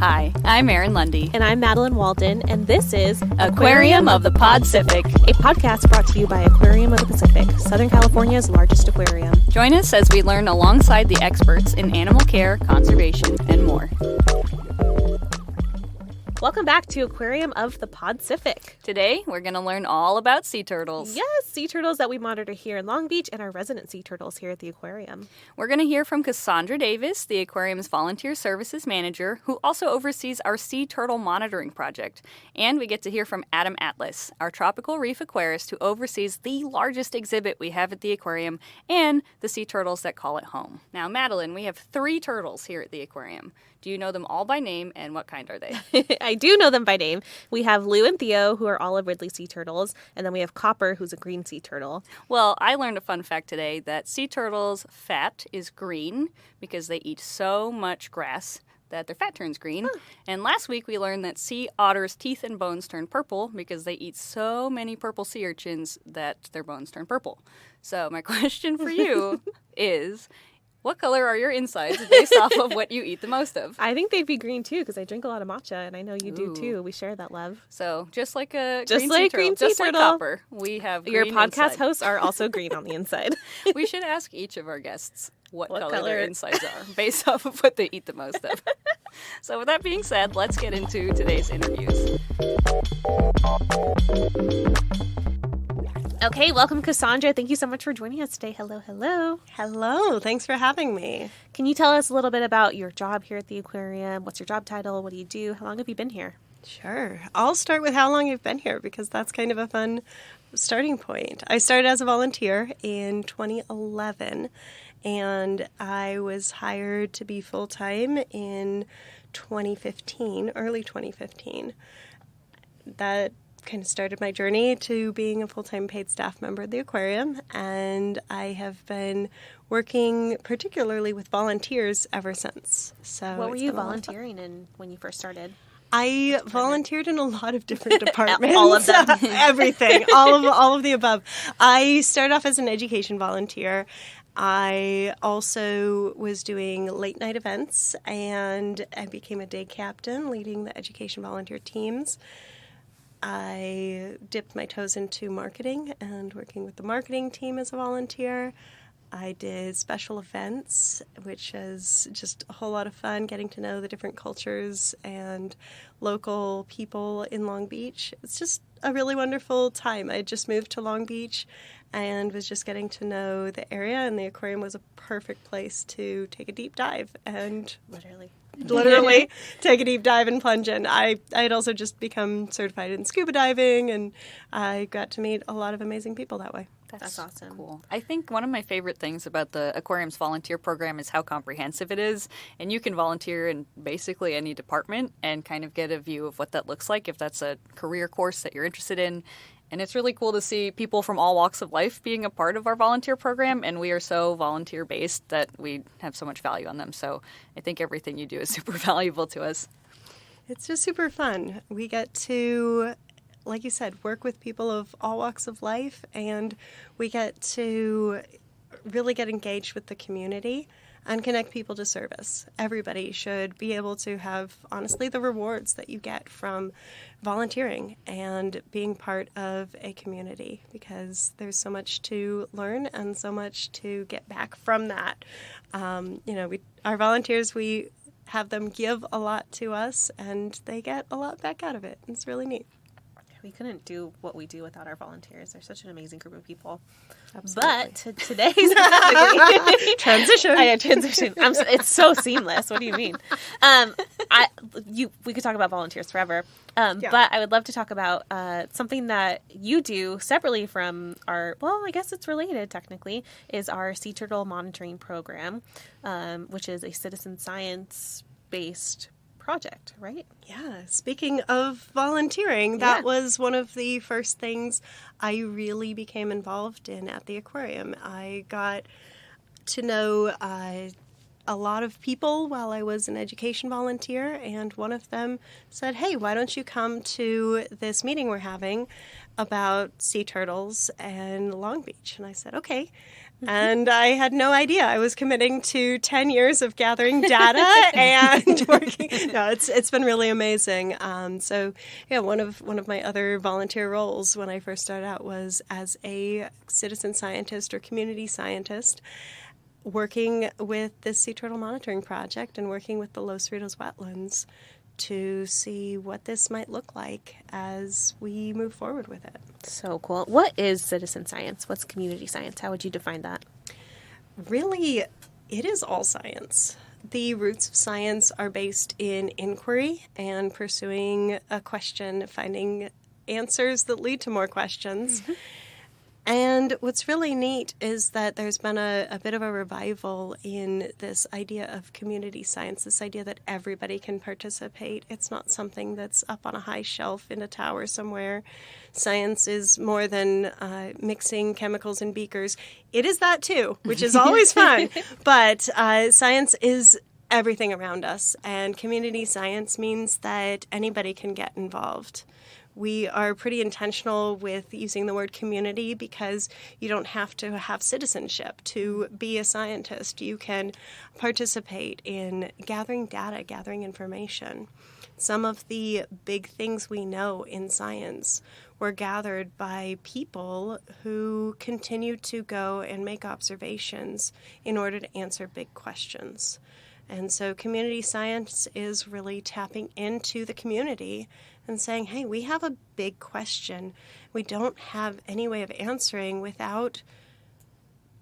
Hi, I'm Erin Lundy. And I'm Madeline Walden, and this is Aquarium of the Podcific, a podcast brought to you by Aquarium of the Pacific, Southern California's largest aquarium. Join us as we learn alongside the experts in animal care, conservation, and more. Welcome back to Aquarium of the Podcific. Today, we're going to learn all about sea turtles. Yes, sea turtles that we monitor here in Long Beach and our resident sea turtles here at the aquarium. We're going to hear from Cassandra Davis, the aquarium's volunteer services manager, who also oversees our sea turtle monitoring project. And we get to hear from Adam Atlas, our tropical reef aquarist who oversees the largest exhibit we have at the aquarium and the sea turtles that call it home. Now, Madeline, we have 3 turtles here at the aquarium. Do you know them all by name, and what kind are they? I do know them by name. We have Lou and Theo, who are olive ridley sea turtles, and then we have Copper, who's a green sea turtle. Well, I learned a fun fact today that sea turtles' fat is green because they eat so much grass that their fat turns green. Huh. And last week we learned that sea otters' teeth and bones turn purple because they eat so many purple sea urchins that their bones turn purple. So my question for you is, what color are your insides based off of what you eat the most of? I think they'd be green too because I drink a lot of matcha, and I know you do too. We share that love. So just like a green sea turtle, like Copper, we have green your podcast inside. Hosts are also green on the inside. We should ask each of our guests what color their insides are based off of what they eat the most of. So with that being said, let's get into today's interviews. Okay, welcome, Cassandra. Thank you so much for joining us today. Hello, hello. Hello. Thanks for having me. Can you tell us a little bit about your job here at the aquarium? What's your job title? What do you do? How long have you been here? Sure. I'll start with how long I've been here because that's kind of a fun starting point. I started as a volunteer in 2011, and I was hired to be full-time in 2015, early 2015. That kind of started my journey to being a full-time paid staff member at the aquarium, and I have been working particularly with volunteers ever since. So what were you volunteering in when you first started? I volunteered in a lot of different departments. All of them. Everything. All of the above. I started off as an education volunteer. I also was doing late night events, and I became a day captain leading the education volunteer teams. I dipped my toes into marketing and working with the marketing team as a volunteer. I did special events, which is just a whole lot of fun, getting to know the different cultures and local people in Long Beach. It's just a really wonderful time. I just moved to Long Beach and was just getting to know the area, and the aquarium was a perfect place to take a deep dive and literally take a deep dive and plunge in. I had also just become certified in scuba diving, and I got to meet a lot of amazing people that way. That's awesome. Cool. I think one of my favorite things about the aquarium's volunteer program is how comprehensive it is, and you can volunteer in basically any department and kind of get a view of what that looks like if that's a career course that you're interested in. And it's really cool to see people from all walks of life being a part of our volunteer program, and we are so volunteer-based that we have so much value on them. So I think everything you do is super valuable to us. It's just super fun. We get to, like you said, work with people of all walks of life, and we get to really get engaged with the community and connect people to service. Everybody should be able to have, honestly, the rewards that you get from volunteering and being part of a community, because there's so much to learn and so much to get back from that. Our volunteers, we have them give a lot to us, and they get a lot back out of it. It's really neat. We couldn't do what we do without our volunteers. They're such an amazing group of people. Absolutely. But today's transition. Transition. It's so seamless. What do you mean? We could talk about volunteers forever. But I would love to talk about something that you do separately from our, well, I guess it's related technically, is our sea turtle monitoring program, which is a citizen science-based project, right? Yeah. Speaking of volunteering, that was one of the first things I really became involved in at the aquarium. I got to know a lot of people while I was an education volunteer, and one of them said, hey, why don't you come to this meeting we're having about sea turtles and Long Beach? And I said, okay. And I had no idea. I was committing to 10 years of gathering data and working. No, it's been really amazing. So yeah, one of my other volunteer roles when I first started out was as a citizen scientist or community scientist, working with this sea turtle monitoring project and working with the Los Cerritos wetlands to see what this might look like as we move forward with it. So cool. What is citizen science? What's community science? How would you define that? Really, it is all science. The roots of science are based in inquiry and pursuing a question, finding answers that lead to more questions. Mm-hmm. And what's really neat is that there's been a bit of a revival in this idea of community science, this idea that everybody can participate. It's not something that's up on a high shelf in a tower somewhere. Science is more than mixing chemicals in beakers. It is that too, which is always fun. But science is everything around us. And community science means that anybody can get involved. We are pretty intentional with using the word community because you don't have to have citizenship to be a scientist. You can participate in gathering data, gathering information. Some of the big things we know in science were gathered by people who continue to go and make observations in order to answer big questions. And so community science is really tapping into the community and saying, hey, we have a big question we don't have any way of answering without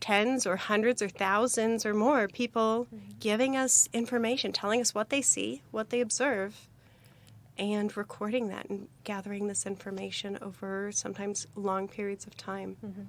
tens or hundreds or thousands or more people giving us information, telling us what they see, what they observe, and recording that and gathering this information over sometimes long periods of time. Mm-hmm.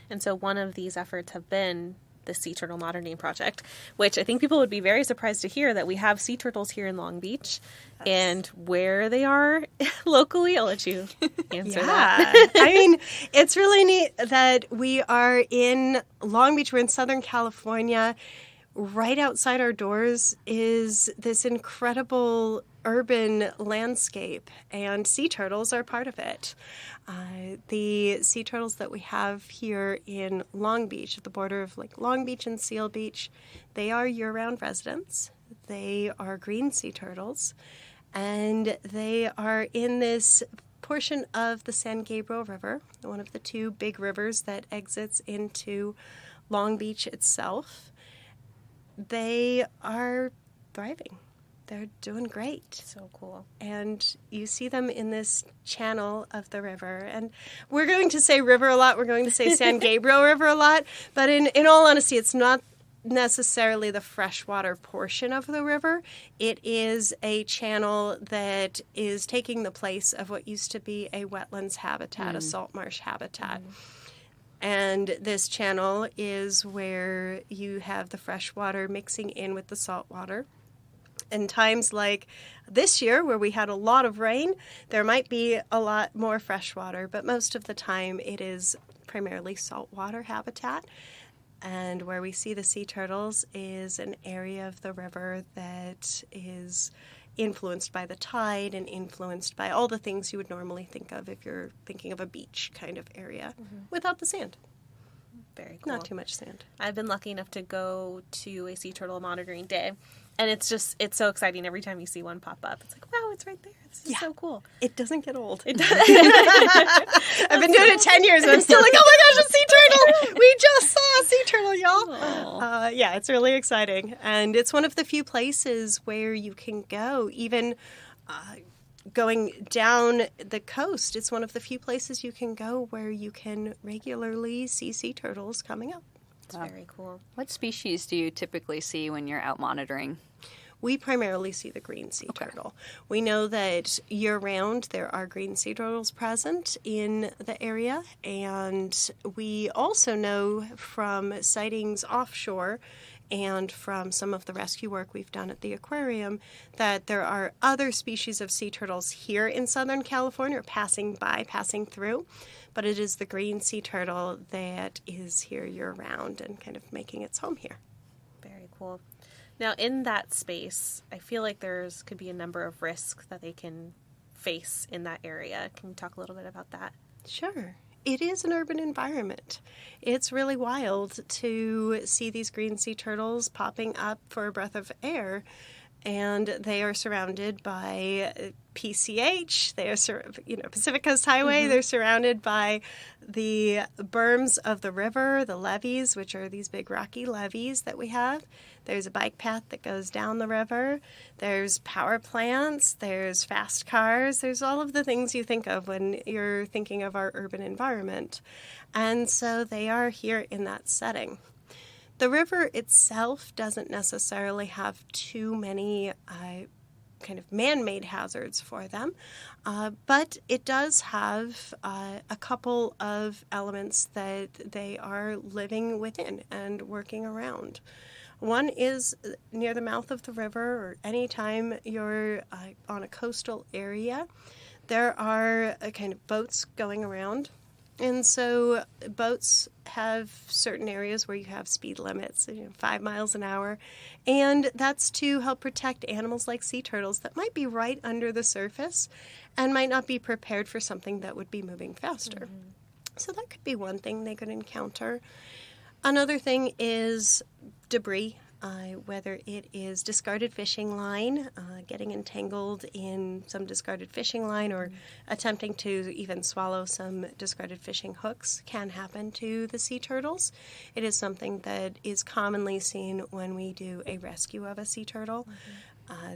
And so one of these efforts have been the Sea Turtle Monitoring Project, which I think people would be very surprised to hear that we have sea turtles here in Long Beach. Yes. And where they are locally, I'll let you answer that. I mean, it's really neat that we are in Long Beach. We're in Southern California. Right outside our doors is this incredible urban landscape, and sea turtles are part of it. The sea turtles that we have here in Long Beach, at the border of Lake Long Beach and Seal Beach, they are year-round residents. They are green sea turtles, and they are in this portion of the San Gabriel River, one of the two big rivers that exits into Long Beach itself. They are thriving. They're doing great. So cool. And you see them in this channel of the river. And we're going to say river a lot. We're going to say San Gabriel River a lot. But in all honesty, it's not necessarily the freshwater portion of the river. It is a channel that is taking the place of what used to be a wetlands habitat, a salt marsh habitat. And this channel is where you have the fresh water mixing in with the salt water. In times like this year, where we had a lot of rain, there might be a lot more fresh water, but most of the time it is primarily saltwater habitat. And where we see the sea turtles is an area of the river that is influenced by the tide and influenced by all the things you would normally think of if you're thinking of a beach kind of area, without the sand. Very cool. Not too much sand. I've been lucky enough to go to a sea turtle monitoring day. And it's so exciting every time you see one pop up. It's like, wow, it's right there. This is so cool. It doesn't get old. It does. I've been doing it 10 years and I'm still like, oh my gosh, a sea turtle. We just saw a sea turtle, y'all. Yeah, it's really exciting. And it's one of the few places where you can go, even going down the coast. It's one of the few places you can go where you can regularly see sea turtles coming up. It's very cool. What species do you typically see when you're out monitoring? We primarily see the green sea turtle. We know that year-round there are green sea turtles present in the area, and we also know from sightings offshore and from some of the rescue work we've done at the aquarium that there are other species of sea turtles here in Southern California, passing through. But it is the green sea turtle that is here year-round and kind of making its home here. Very cool. Now, in that space, I feel like could be a number of risks that they can face in that area. Can you talk a little bit about that? Sure. it is an urban environment. It's really wild to see these green sea turtles popping up for a breath of air. And they are surrounded by PCH. They are, Pacific Coast Highway. They're surrounded by the berms of the river, the levees, which are these big rocky levees that we have. There's a bike path that goes down the river. There's power plants. There's fast cars. There's all of the things you think of when you're thinking of our urban environment. And so they are here in that setting. The river itself doesn't necessarily have too many kind of man-made hazards for them, but it does have a couple of elements that they are living within and working around. One is near the mouth of the river, or anytime you're on a coastal area, there are kind of boats going around. And so boats have certain areas where you have speed limits, 5 miles an hour, and that's to help protect animals like sea turtles that might be right under the surface and might not be prepared for something that would be moving faster. So that could be one thing they could encounter. Another thing is debris. Whether it is discarded fishing line, getting entangled in some discarded fishing line, or attempting to even swallow some discarded fishing hooks can happen to the sea turtles. It is something that is commonly seen when we do a rescue of a sea turtle,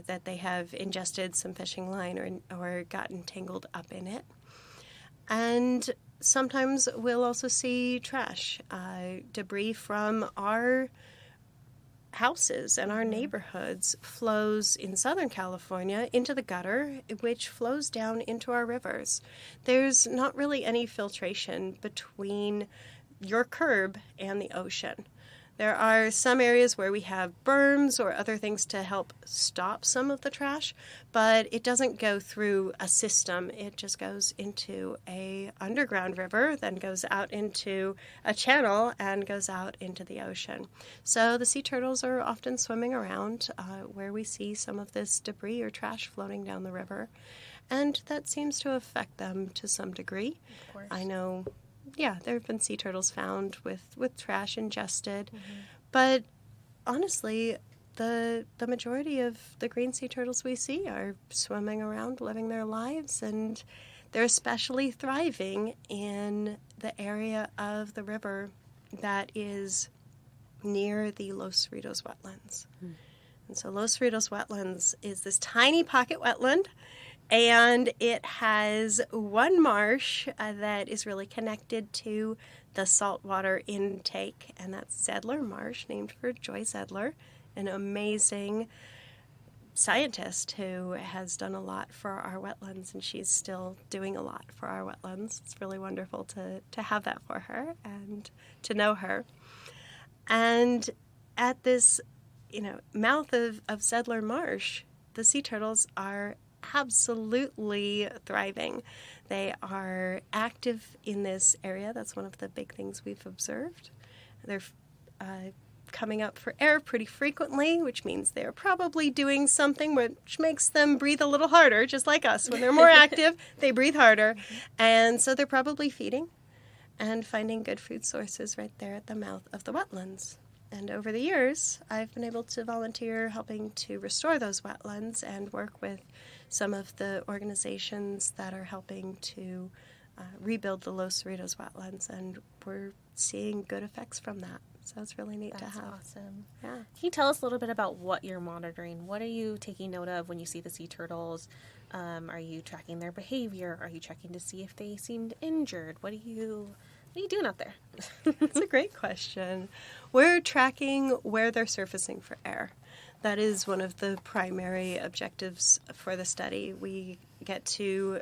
that they have ingested some fishing line or gotten tangled up in it. And sometimes we'll also see trash, debris from our houses and our neighborhoods flows in Southern California into the gutter, which flows down into our rivers. There's not really any filtration between your curb and the ocean. There are some areas where we have berms or other things to help stop some of the trash, but it doesn't go through a system. It just goes into a underground river, then goes out into a channel and goes out into the ocean. So the sea turtles are often swimming around where we see some of this debris or trash floating down the river, and that seems to affect them to some degree. Of course. I know. Yeah, there have been sea turtles found with trash ingested. But honestly, the majority of the green sea turtles we see are swimming around, living their lives, and they're especially thriving in the area of the river that is near the Los Cerritos wetlands. And so Los Cerritos wetlands is this tiny pocket wetland, and it has one marsh that is really connected to the saltwater intake, and that's Zedler Marsh, named for Joy Zedler, an amazing scientist who has done a lot for our wetlands, and she's still doing a lot for our wetlands. It's really wonderful to have that for her and to know her. And at this, mouth of Zedler Marsh, the sea turtles are absolutely thriving. They are active in this area. That's one of the big things we've observed. They're coming up for air pretty frequently, which means they're probably doing something which makes them breathe a little harder, just like us. When they're more active, they breathe harder. And so they're probably feeding and finding good food sources right there at the mouth of the wetlands. And over the years, I've been able to volunteer helping to restore those wetlands and work with some of the organizations that are helping to rebuild the Los Cerritos wetlands, and we're seeing good effects from that. So it's really neat to have. That's awesome. Yeah. Can you tell us a little bit about what you're monitoring? What are you taking note of when you see the sea turtles? Are you tracking their behavior? Are you checking to see if they seemed injured? What are you doing out there? That's a great question. We're tracking where they're surfacing for air. That is one of the primary objectives for the study. We get to,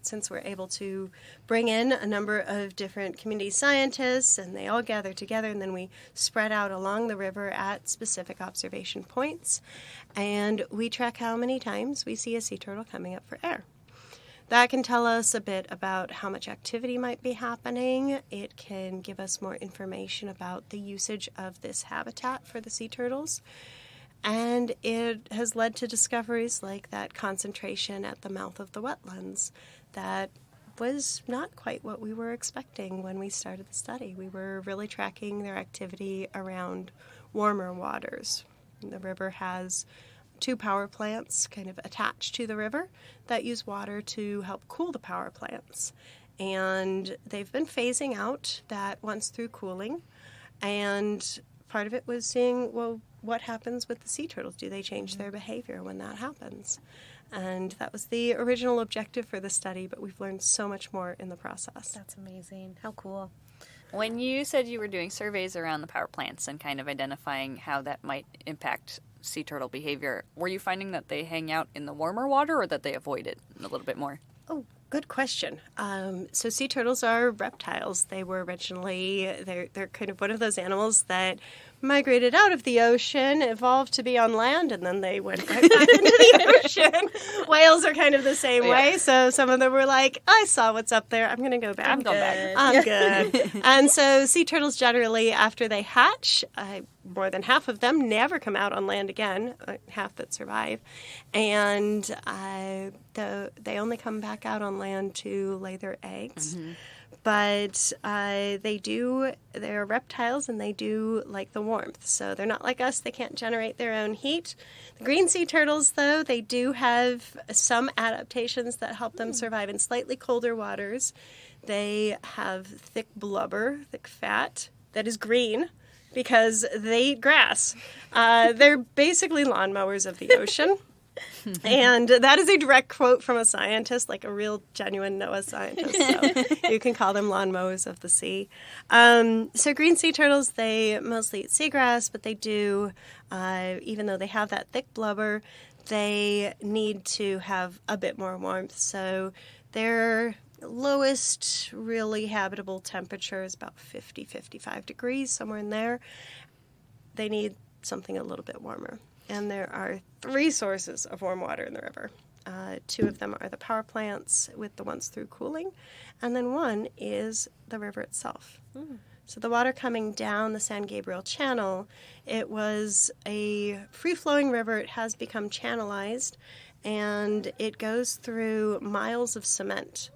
since we're able to bring in a number of different community scientists, and they all gather together, and then we spread out along the river at specific observation points, and we track how many times we see a sea turtle coming up for air. That can tell us a bit about how much activity might be happening. It can give us more information about the usage of this habitat for the sea turtles. And it has led to discoveries like that concentration at the mouth of the wetlands, that was not quite what we were expecting when we started the study. We were really tracking their activity around warmer waters. The river has 2 power plants kind of attached to the river that use water to help cool the power plants. And they've been phasing out that once through cooling. And part of it was seeing, well, what happens with the sea turtles? Do they change their behavior when that happens? And that was the original objective for the study, but we've learned so much more in the process. That's amazing. How cool. When you said you were doing surveys around the power plants and kind of identifying how that might impact sea turtle behavior, were you finding that they hang out in the warmer water or that they avoid it a little bit more? Oh, good question. So sea turtles are reptiles. They were originally, they're kind of one of those animals that migrated out of the ocean, evolved to be on land, and then they went right back into the ocean. Whales are kind of the same way. So some of them were like, I saw what's up there. I'm going to go back. I'm going back. I'm good. And so sea turtles generally, after they hatch, more than half of them never come out on land again, half that survive. And they only come back out on land to lay their eggs. Mm-hmm. But they're reptiles and they do like the warmth. So they're not like us, they can't generate their own heat. The green sea turtles, though, they do have some adaptations that help them survive in slightly colder waters. They have thick blubber, thick fat that is green because they eat grass. They're basically lawnmowers of the ocean. And that is a direct quote from a scientist, like a real genuine NOAA scientist. So you can call them lawnmowers of the sea. So green sea turtles, they mostly eat seagrass, but they do, even though they have that thick blubber, they need to have a bit more warmth. So their lowest really habitable temperature is about 50, 55 degrees, somewhere in there. They need something a little bit warmer. And there are 3 sources of warm water in the river. 2 of them are the power plants with the ones through cooling, and then 1 is the river itself. So the water coming down the San Gabriel Channel, it was a free-flowing river. It has become channelized, and it goes through miles of cement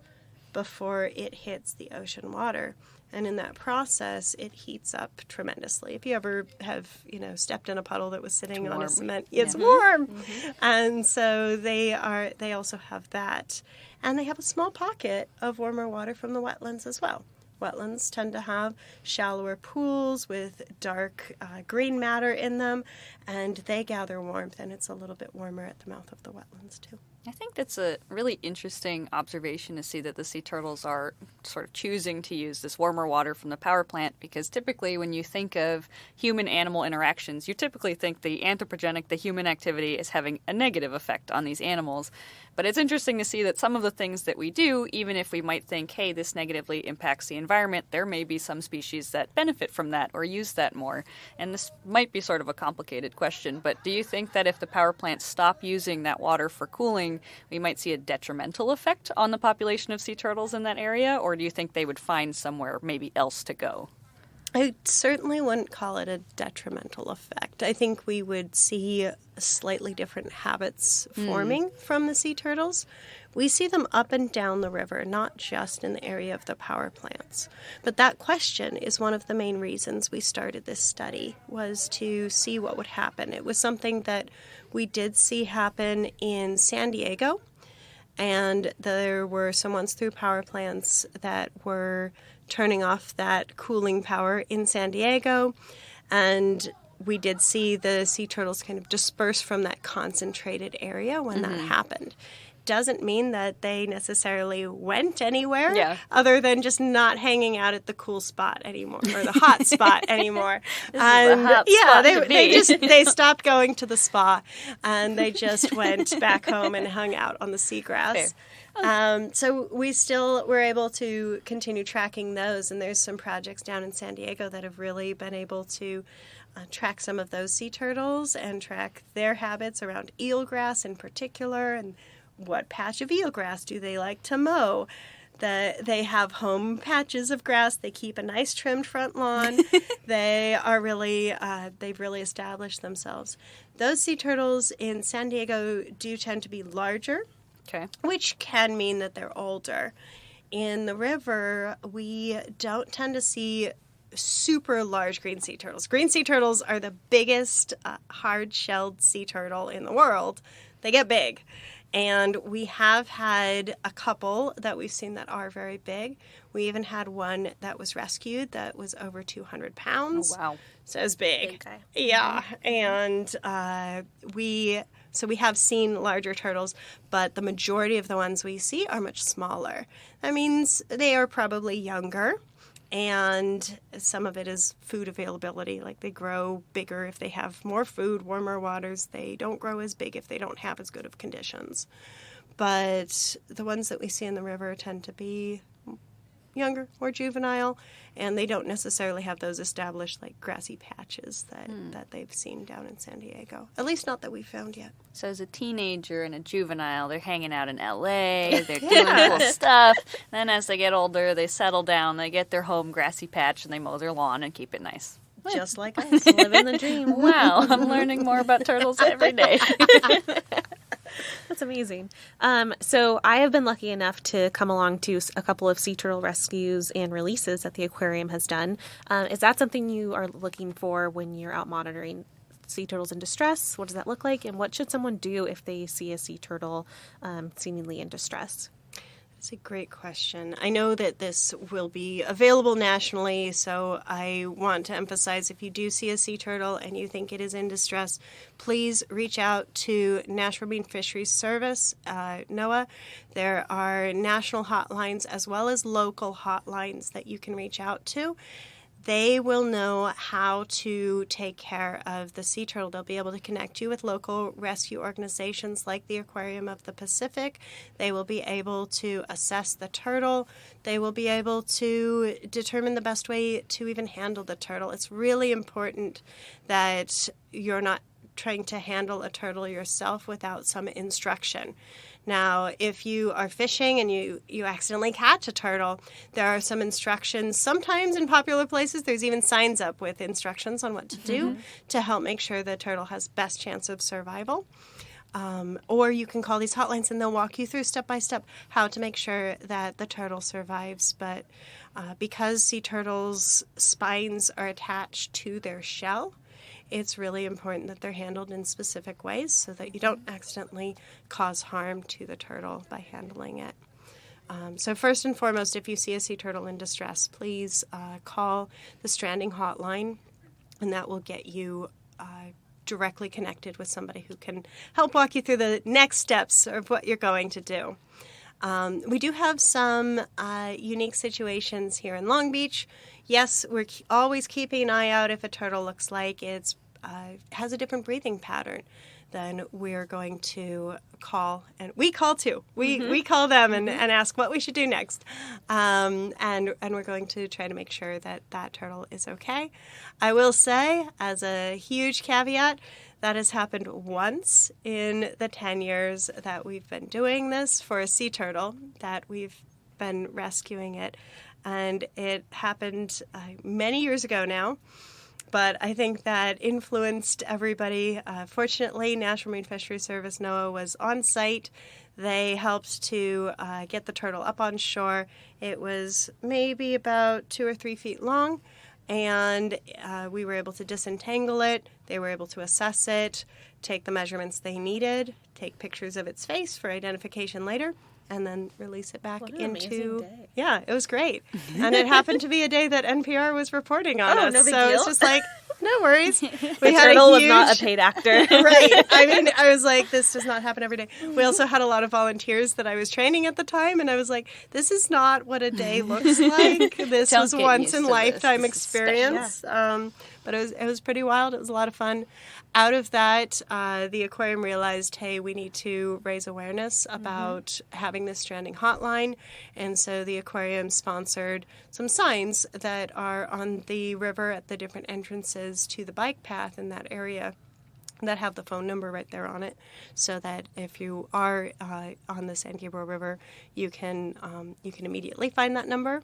before it hits the ocean water. And in that process, it heats up tremendously. If you ever have, stepped in a puddle that was sitting on a cement, it's warm. Mm-hmm. And so they also have that. And they have a small pocket of warmer water from the wetlands as well. Wetlands tend to have shallower pools with dark green matter in them, and they gather warmth, and it's a little bit warmer at the mouth of the wetlands too. I think that's a really interesting observation to see that the sea turtles are sort of choosing to use this warmer water from the power plant, because typically when you think of human-animal interactions, you typically think the anthropogenic, the human activity, is having a negative effect on these animals. But it's interesting to see that some of the things that we do, even if we might think, hey, this negatively impacts the environment, there may be some species that benefit from that or use that more. And this might be sort of a complicated question, but do you think that if the power plants stop using that water for cooling, we might see a detrimental effect on the population of sea turtles in that area, or do you think they would find somewhere maybe else to go? I certainly wouldn't call it a detrimental effect. I think we would see slightly different habits forming from the sea turtles. We see them up and down the river, not just in the area of the power plants. But that question is one of the main reasons we started this study, was to see what would happen. It was something that we did see happen in San Diego, and there were some ones through power plants that were turning off that cooling power in San Diego, and we did see the sea turtles kind of disperse from that concentrated area when that happened. Doesn't mean that they necessarily went anywhere other than just not hanging out at the cool spot anymore, or the hot spot anymore. They stopped going to the spa, and they just went back home and hung out on the seagrass. So we still were able to continue tracking those, and there's some projects down in San Diego that have really been able to track some of those sea turtles and track their habits around eelgrass in particular, and what patch of eelgrass do they like to mow. They have home patches of grass. They keep a nice trimmed front lawn. They are really, they've really established themselves. Those sea turtles in San Diego do tend to be larger, which can mean that they're older. in the river, we don't tend to see super large green sea turtles. Green sea turtles are the biggest hard-shelled sea turtle in the world. They get big. And we have had a couple that we've seen that are very big. We even had one that was rescued that was over 200 pounds. Oh, wow. So it was big. Big guy. Yeah. And we have seen larger turtles, but the majority of the ones we see are much smaller. That means they are probably younger. And some of it is food availability. Like they grow bigger if they have more food, warmer waters. They don't grow as big if they don't have as good of conditions. But the ones that we see in the river tend to be younger, more juvenile, and they don't necessarily have those established like grassy patches that they've seen down in San Diego. At least not that we've found yet. So as a teenager and a juvenile, they're hanging out in LA, they're doing cool stuff. Then as they get older, they settle down, they get their home grassy patch, and they mow their lawn and keep it nice. Just like us, living the dream. Wow, I'm learning more about turtles every day. That's amazing. So I have been lucky enough to come along to a couple of sea turtle rescues and releases that the aquarium has done. Is that something you are looking for when you're out monitoring sea turtles in distress? What does that look like? And what should someone do if they see a sea turtle seemingly in distress? That's a great question. I know that this will be available nationally, so I want to emphasize if you do see a sea turtle and you think it is in distress, please reach out to National Marine Fisheries Service, NOAA. There are national hotlines as well as local hotlines that you can reach out to. They will know how to take care of the sea turtle. They'll be able to connect you with local rescue organizations like the Aquarium of the Pacific. They will be able to assess the turtle. They will be able to determine the best way to even handle the turtle. It's really important that you're not trying to handle a turtle yourself without some instruction. Now, if you are fishing and you accidentally catch a turtle, there are some instructions. Sometimes in popular places, there's even signs up with instructions on what to do to help make sure the turtle has best chance of survival. Or you can call these hotlines and they'll walk you through step by step how to make sure that the turtle survives. But because sea turtles' spines are attached to their shell, it's really important that they're handled in specific ways so that you don't accidentally cause harm to the turtle by handling it. So first and foremost, if you see a sea turtle in distress, please call the stranding hotline, and that will get you directly connected with somebody who can help walk you through the next steps of what you're going to do. We do have some unique situations here in Long Beach. Yes, we're always keeping an eye out if a turtle looks like it's has a different breathing pattern. Then we're going to call, and we call too. We call them and ask what we should do next. And we're going to try to make sure that that turtle is okay. I will say, as a huge caveat, that has happened once in the 10 years that we've been doing this for a sea turtle, that we've been rescuing it. And it happened many years ago now. But I think that influenced everybody. Fortunately, National Marine Fisheries Service, NOAA, was on site. They helped to get the turtle up on shore. It was maybe about 2 or 3 feet long, and we were able to disentangle it. They were able to assess it, take the measurements they needed, take pictures of its face for identification later, and then release it back into... Yeah, it was great. And it happened to be a day that NPR was reporting on us. No big so deal. It's just like, no worries. The turtle was not a paid actor. Right. I mean, I was like, this does not happen every day. We also had a lot of volunteers that I was training at the time, and I was like, this is not what a day looks like. This was once in lifetime experience. But it was pretty wild. It was a lot of fun. Out of that, the aquarium realized, hey, we need to raise awareness about having this stranding hotline. And so the aquarium sponsored some signs that are on the river at the different entrances to the bike path in that area. that have the phone number right there on it, so that if you are on the San Gabriel River, you can immediately find that number.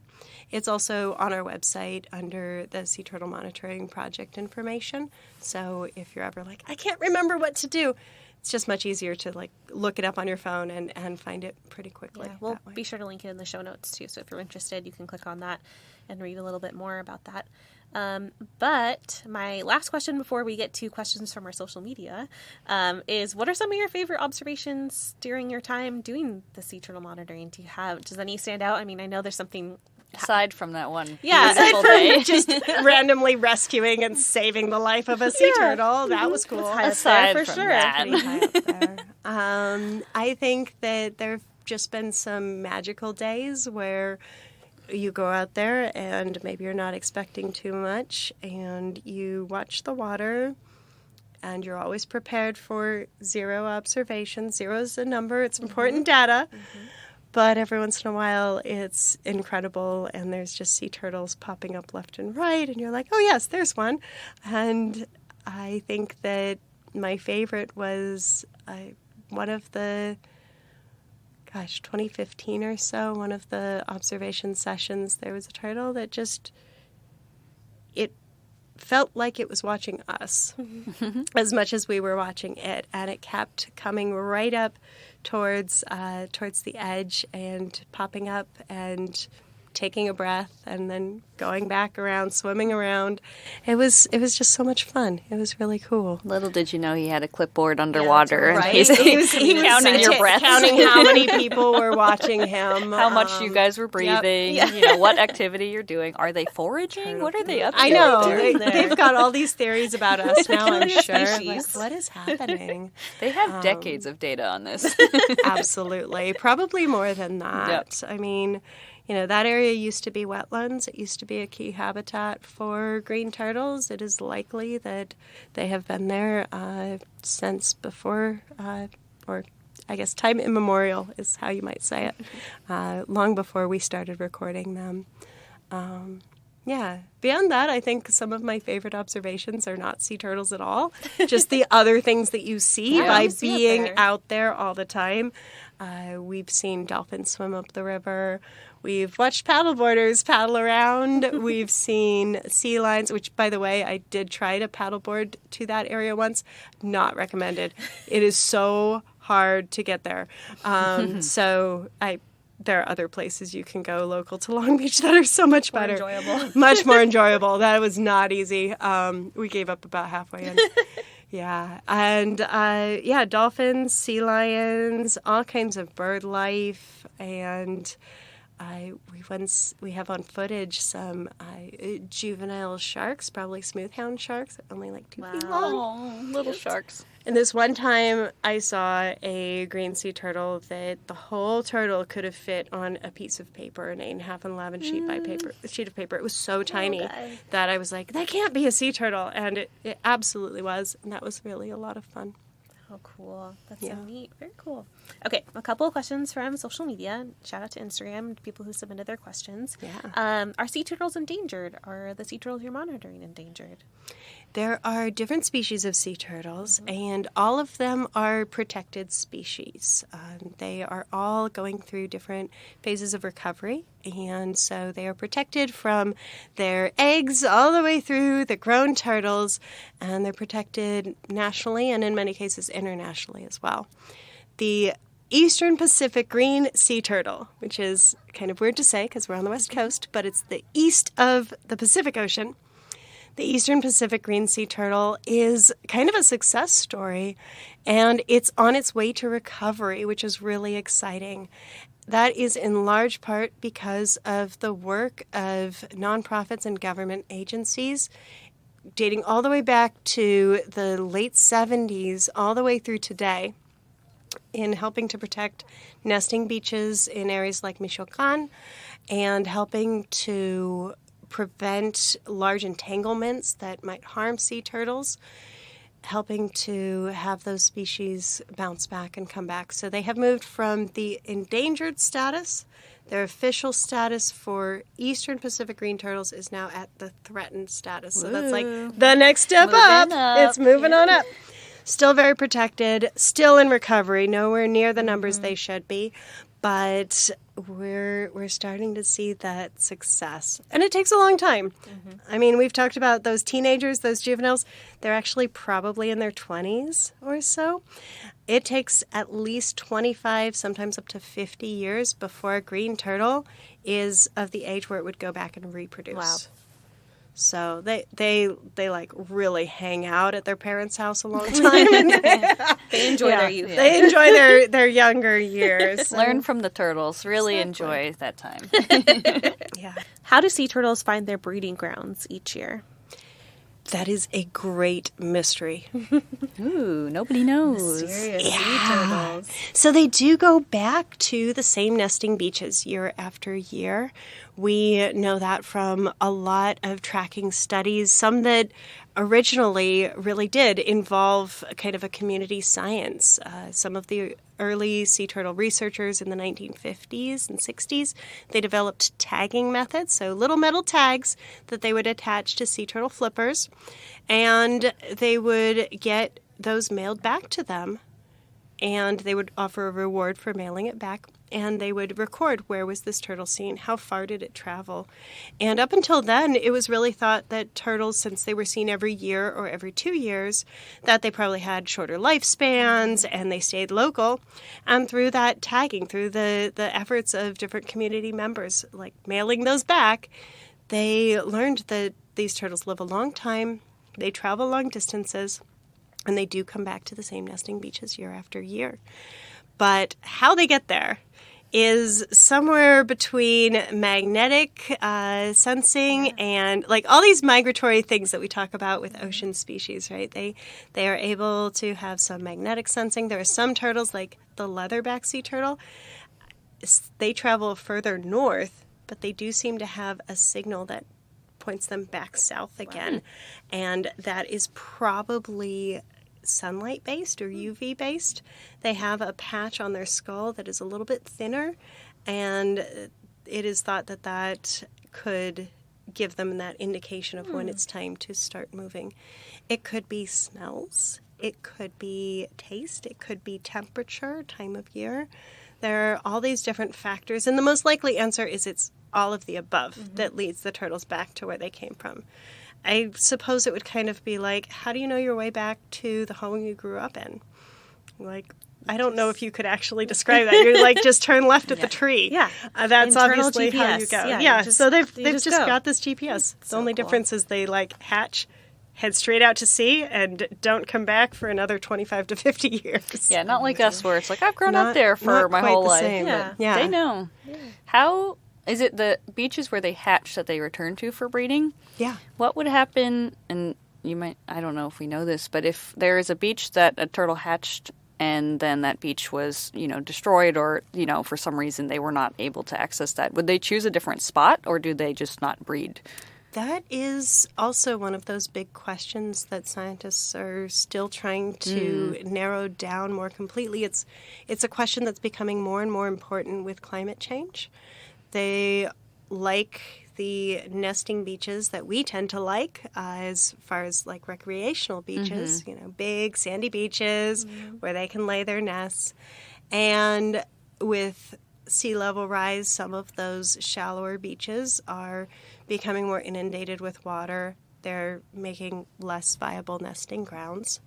It's also on our website under the Sea Turtle Monitoring Project information. So if you're ever like, I can't remember what to do, it's just much easier to like look it up on your phone and find it pretty quickly. Yeah, we'll be sure to link it in the show notes too. So if you're interested, you can click on that and read a little bit more about that. But my last question before we get to questions from our social media is, what are some of your favorite observations during your time doing the sea turtle monitoring? Does any stand out? I mean, I know there's something aside from that one. Yeah, aside from just randomly rescuing and saving the life of a sea turtle, that was cool. Aside for from sure. that. Pretty high up there. I think that there've just been some magical days where you go out there and maybe you're not expecting too much and you watch the water and you're always prepared for 0 observations. 0 is a number. It's important data. Mm-hmm. But every once in a while it's incredible and there's just sea turtles popping up left and right and you're like, oh yes, there's one. And I think that my favorite was one of the 2015 or so, one of the observation sessions, there was a turtle that it felt like it was watching us as much as we were watching it. And it kept coming right up towards the edge and popping up and taking a breath and then going back around, swimming around. It was just so much fun. It was really cool. Little did you know he had a clipboard underwater. Right. And he was counting your breath. Counting how many people were watching him. How much you guys were breathing. Yep. You know, what activity you're doing. Are they foraging? What are they up to? I know. They've got all these theories about us now, I'm sure. Like, what is happening? They have decades of data on this. Absolutely. Probably more than that. Yep. I mean, you know, that area used to be wetlands. It used to be a key habitat for green turtles. It is likely that they have been there since before, or I guess time immemorial is how you might say it, long before we started recording them. Beyond that, I think some of my favorite observations are not sea turtles at all, just the other things that you see by being out there all the time. We've seen dolphins swim up the river. We've watched paddleboarders paddle around. We've seen sea lions, which, by the way, I did try to paddleboard to that area once. Not recommended. It is so hard to get there. There are other places you can go local to Long Beach that are so much better. Enjoyable. Much more enjoyable. That was not easy. We gave up about halfway in. Yeah. And, dolphins, sea lions, all kinds of bird life. And we have on footage some juvenile sharks, probably smoothhound sharks, only like 2 feet long. Oh, little sharks. And this one time I saw a green sea turtle that the whole turtle could have fit on a piece of paper, an 8.5 and 11 sheet of paper. It was so tiny that I was like, that can't be a sea turtle. And it absolutely was. And that was really a lot of fun. Oh, cool. That's so neat. Very cool. Okay, a couple of questions from social media. Shout out to Instagram, people who submitted their questions. Yeah. Are sea turtles endangered? Are the sea turtles you're monitoring endangered? There are different species of sea turtles, and all of them are protected species. They are all going through different phases of recovery, and so they are protected from their eggs all the way through the grown turtles, and they're protected nationally and in many cases internationally as well. The Eastern Pacific green sea turtle, which is kind of weird to say because we're on the West Coast, but it's the east of the Pacific Ocean. The Eastern Pacific green sea turtle is kind of a success story, and it's on its way to recovery, which is really exciting. That is in large part because of the work of nonprofits and government agencies dating all the way back to the late 70s, all the way through today, in helping to protect nesting beaches in areas like Michoacan and helping to prevent large entanglements that might harm sea turtles, helping to have those species bounce back and come back. So they have moved from the endangered status. Their official status for Eastern Pacific green turtles is now at the threatened status. So that's like the next step up. It's moving on up. Still very protected, still in recovery, nowhere near the numbers they should be. But we're starting to see that success. And it takes a long time. I mean, we've talked about those teenagers, those juveniles. They're actually probably in their 20s or so. It takes at least 25, sometimes up to 50 years before a green turtle is of the age where it would go back and reproduce. Wow. So they like really hang out at their parents' house a long time. They enjoy their youth. They enjoy their younger years. Learn from the turtles. Really enjoy that time. Yeah. How do sea turtles find their breeding grounds each year? That is a great mystery. Ooh, nobody knows. Mysterious sea turtles. So they do go back to the same nesting beaches year after year. We know that from a lot of tracking studies, some that originally really did involve kind of a community science. Some of the early sea turtle researchers in the 1950s and 60s, they developed tagging methods, so little metal tags that they would attach to sea turtle flippers, and they would get those mailed back to them, and they would offer a reward for mailing it back. And they would record, where was this turtle seen? How far did it travel? And up until then, it was really thought that turtles, since they were seen every year or every 2 years, that they probably had shorter lifespans and they stayed local. And through that tagging, through the efforts of different community members, like mailing those back, they learned that these turtles live a long time, they travel long distances, and they do come back to the same nesting beaches year after year. But how they get there is somewhere between magnetic sensing and like all these migratory things that we talk about with ocean species, right? They are able to have some magnetic sensing. There are some turtles, like the leatherback sea turtle, they travel further north, but they do seem to have a signal that points them back south again. Wow. And that is probably sunlight based or UV based. They have a patch on their skull that is a little bit thinner, and it is thought that that could give them that indication of when it's time to start moving. It could be smells, it could be taste, it could be temperature, time of year. There are all these different factors, and the most likely answer is it's all of the above that leads the turtles back to where they came from. I suppose it would kind of be like, how do you know your way back to the home you grew up in? Like, I don't know if you could actually describe that. You're like, just turn left at the tree. Yeah. That's Internal obviously GPS. how you go. Yeah, So they've just just go. got this GPS. The So only cool. difference is they like hatch, head straight out to sea, and don't come back for another 25 to 50 years. Yeah, not like us where it's like, I've grown Not- up there for not my quite whole the life. same, Yeah. but yeah. They know. Yeah. How is it the beaches where they hatch that they return to for breeding? Yeah. What would happen, and you might, I don't know if we know this, but if there is a beach that a turtle hatched and then that beach was, destroyed or, for some reason they were not able to access that, would they choose a different spot or do they just not breed? That is also one of those big questions that scientists are still trying to narrow down more completely. It's a question that's becoming more and more important with climate change. They like the nesting beaches that we tend to like as far as like recreational beaches, big sandy beaches where they can lay their nests. And with sea level rise, some of those shallower beaches are becoming more inundated with water. They're making less viable nesting grounds.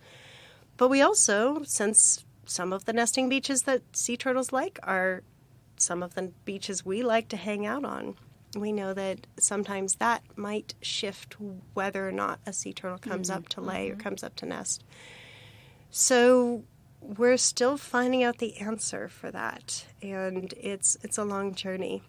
But we also, since some of the nesting beaches that sea turtles like are some of the beaches we like to hang out on, we know that sometimes that might shift whether or not a sea turtle comes up to lay or comes up to nest. So we're still finding out the answer for that, and it's a long journey.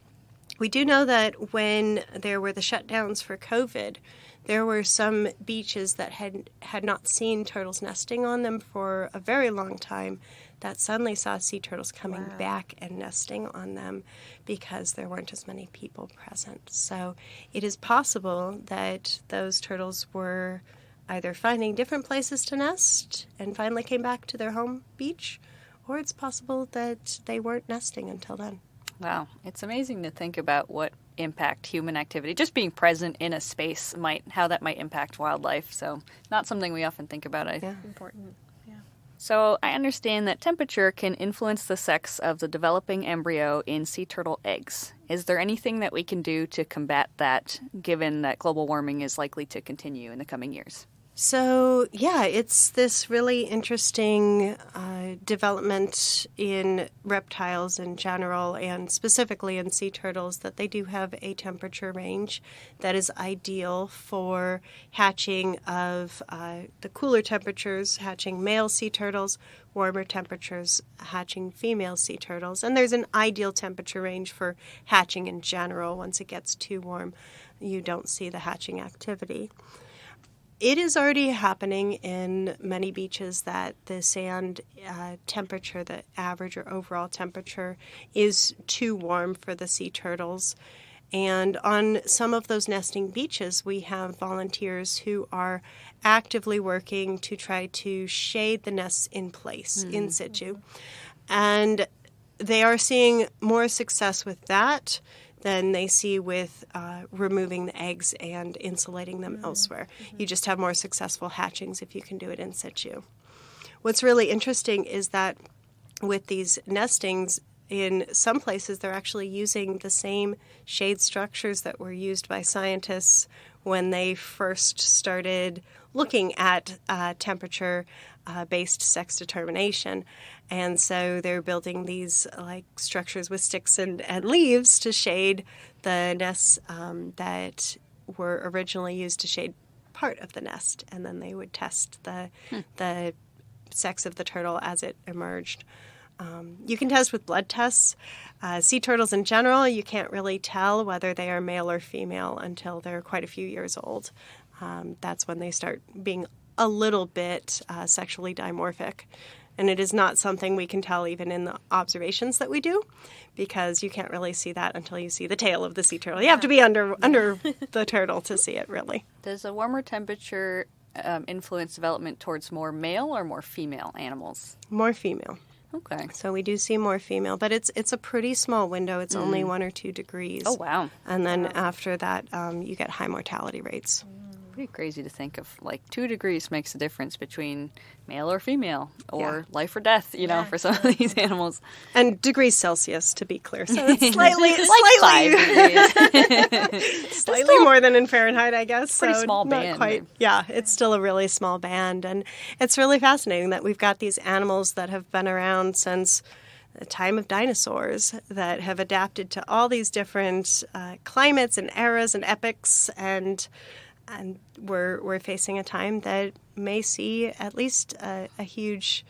We do know that when there were the shutdowns for COVID, there were some beaches that had not seen turtles nesting on them for a very long time that suddenly saw sea turtles coming back and nesting on them because there weren't as many people present. So it is possible that those turtles were either finding different places to nest and finally came back to their home beach, or it's possible that they weren't nesting until then. Wow, it's amazing to think about what impact human activity, just being present in a space, how that might impact wildlife. So not something we often think about. Important. Yeah. So I understand that temperature can influence the sex of the developing embryo in sea turtle eggs. Is there anything that we can do to combat that, given that global warming is likely to continue in the coming years? So, yeah, it's this really interesting development in reptiles in general, and specifically in sea turtles, that they do have a temperature range that is ideal for hatching of the cooler temperatures, hatching male sea turtles, warmer temperatures, hatching female sea turtles. And there's an ideal temperature range for hatching in general. Once it gets too warm, you don't see the hatching activity. It is already happening in many beaches that the sand temperature, the average or overall temperature, is too warm for the sea turtles. And on some of those nesting beaches, we have volunteers who are actively working to try to shade the nests in place, in situ. And they are seeing more success with that than they see with removing the eggs and insulating them elsewhere. You just have more successful hatchings if you can do it in situ. What's really interesting is that with these nestings, in some places they're actually using the same shade structures that were used by scientists when they first started looking at temperature-based sex determination. And so they're building these like structures with sticks and leaves to shade the nests that were originally used to shade part of the nest. And then they would test the sex of the turtle as it emerged. You can test with blood tests. Sea turtles in general, you can't really tell whether they are male or female until they're quite a few years old. That's when they start being a little bit sexually dimorphic. And it is not something we can tell even in the observations that we do, because you can't really see that until you see the tail of the sea turtle. You have to be under the turtle to see it, really. Does a warmer temperature influence development towards more male or more female animals? More female. Okay. So we do see more female, but it's a pretty small window. It's only 1 or 2 degrees. Oh, wow. And then after that, you get high mortality rates. Pretty crazy to think of, like 2 degrees makes a difference between male or female, or life or death, for some of these animals. And degrees Celsius, to be clear. So it's slightly more than in Fahrenheit, I guess. Pretty so small not band. Quite, yeah, it's still a really small band. And it's really fascinating that we've got these animals that have been around since the time of dinosaurs, that have adapted to all these different climates and eras and epochs, and we're facing a time that may see at least a huge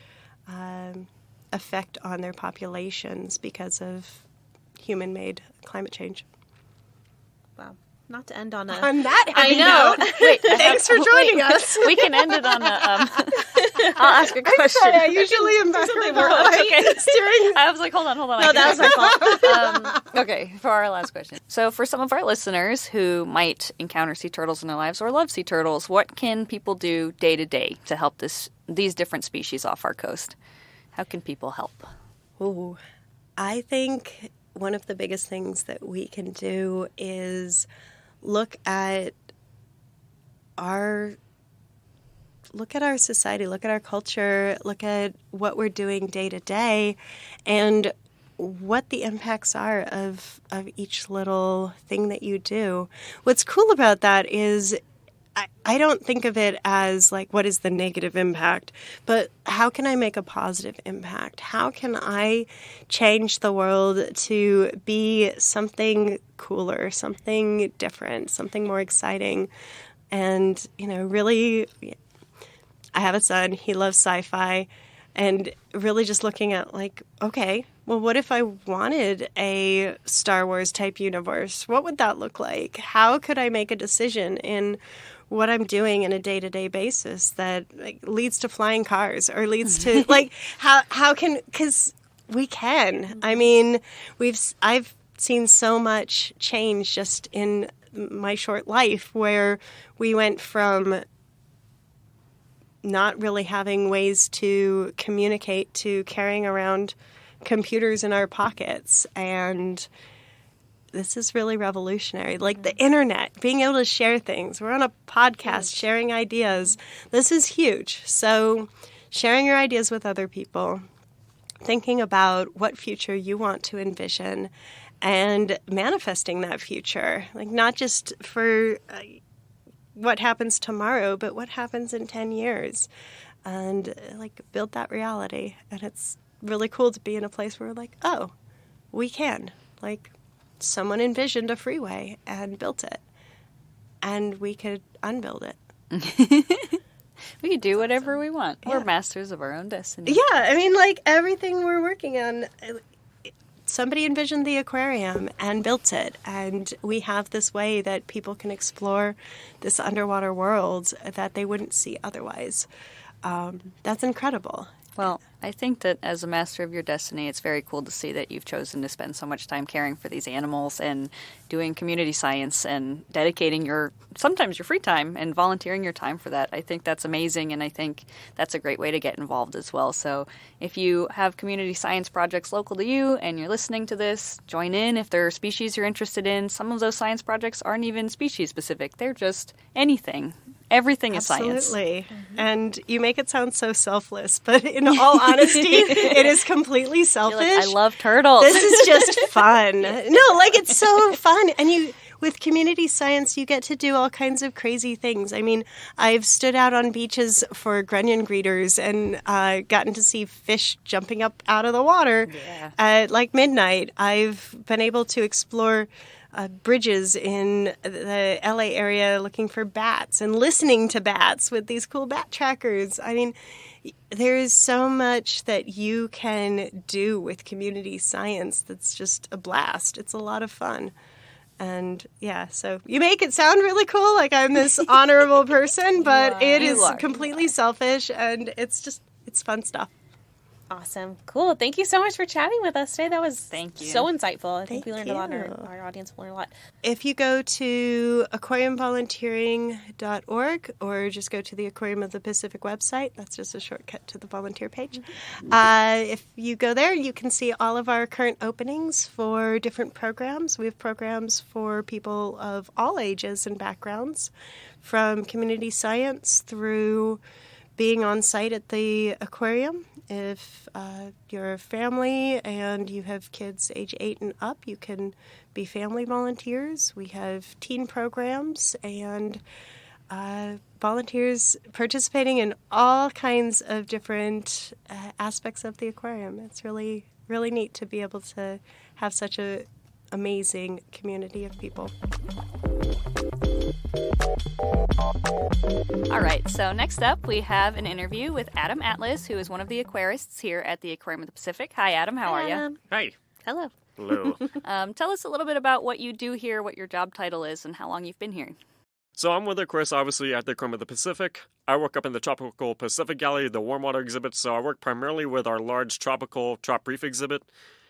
effect on their populations because of human-made climate change. Wow. Not to end on a... On that heavy I know. note. Wait, Thanks for joining us. We can end it on a... I'll ask a question. Sorry, I usually am something more Okay. I was like, hold on. No, that was my fault. Okay, for our last question. So for some of our listeners who might encounter sea turtles in their lives or love sea turtles, what can people do day to day to help these different species off our coast? How can people help? Ooh, I think one of the biggest things that we can do is look at our society, look at our culture, look at what we're doing day to day, and what the impacts are of each little thing that you do. What's cool about that is I don't think of it as like, what is the negative impact, but how can I make a positive impact? How can I change the world to be something cooler, something different, something more exciting? And, really, I have a son, he loves sci-fi, and really just looking at like, okay, well, what if I wanted a Star Wars type universe? What would that look like? How could I make a decision in what I'm doing in a day-to-day basis that leads to flying cars, or leads to how can, because we can. I mean, I've seen so much change just in my short life, where we went from not really having ways to communicate to carrying around computers in our pockets. And this is really revolutionary. Like the internet, being able to share things. We're on a podcast sharing ideas. This is huge. So sharing your ideas with other people, thinking about what future you want to envision, and manifesting that future. Like, not just for what happens tomorrow, but what happens in 10 years. And like, build that reality. And it's really cool to be in a place where we're like, oh, we can. Like, someone envisioned a freeway and built it, and we could unbuild it. We could do whatever we want. Yeah. We're masters of our own destiny. Yeah, I mean, like, everything we're working on, somebody envisioned the aquarium and built it, and we have this way that people can explore this underwater world that they wouldn't see otherwise. That's incredible. Well, I think that as a master of your destiny, it's very cool to see that you've chosen to spend so much time caring for these animals and doing community science and dedicating sometimes your free time and volunteering your time for that. I think that's amazing, and I think that's a great way to get involved as well. So if you have community science projects local to you and you're listening to this, join in. If there are species you're interested in, some of those science projects aren't even species specific. They're just anything. Everything is science. Absolutely. Mm-hmm. And you make it sound so selfless, but in all honesty, it is completely selfish. Like, I love turtles. This is just fun. No, like, it's so fun. And with community science, you get to do all kinds of crazy things. I mean, I've stood out on beaches for grunion greeters and gotten to see fish jumping up out of the water at like midnight. I've been able to explore bridges in the LA area looking for bats and listening to bats with these cool bat trackers. I mean, there is so much that you can do with community science that's just a blast. It's a lot of fun. And yeah, so you make it sound really cool, like I'm this honorable person, but it is completely selfish, and it's fun stuff. Awesome. Cool. Thank you so much for chatting with us today. That was so insightful. I think we learned a lot, and our audience will learn a lot. If you go to aquariumvolunteering.org or just go to the Aquarium of the Pacific website, that's just a shortcut to the volunteer page. If you go there, you can see all of our current openings for different programs. We have programs for people of all ages and backgrounds, from community science through being on site at the aquarium. If you're a family and you have kids age 8 and up, you can be family volunteers. We have teen programs and volunteers participating in all kinds of different aspects of the aquarium. It's really, really neat to be able to have such an amazing community of people. All right, so next up we have an interview with Adam Atlas, who is one of the aquarists here at the Aquarium of the Pacific. Hi, Adam. How are you? Hi. Hello. Hello. Tell us a little bit about what you do here, what your job title is, and how long you've been here. So I'm with Aquarist, obviously, at the Aquarium of the Pacific. I work up in the Tropical Pacific Gallery, the warm water exhibit, so I work primarily with our large tropical Trop Reef exhibit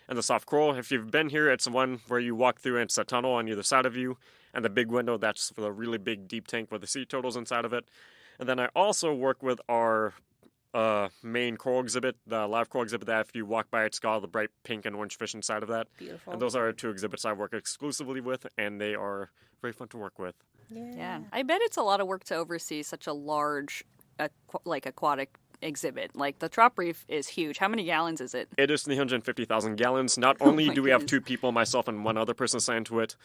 and the soft coral. If you've been here, it's one where you walk through and it's a tunnel on either side of you, and the big window, that's for the really big deep tank with the sea turtles inside of it. And then I also work with our main coral exhibit, the live coral exhibit, that if you walk by, it's got all the bright pink and orange fish inside of that. Beautiful. And those are two exhibits I work exclusively with, and they are very fun to work with. Yeah. I bet it's a lot of work to oversee such a large, aquatic exhibit. Like, the Trop Reef is huge. How many gallons is it? It is 350,000 gallons. Not only do we have 2 people, myself and one other person assigned to it,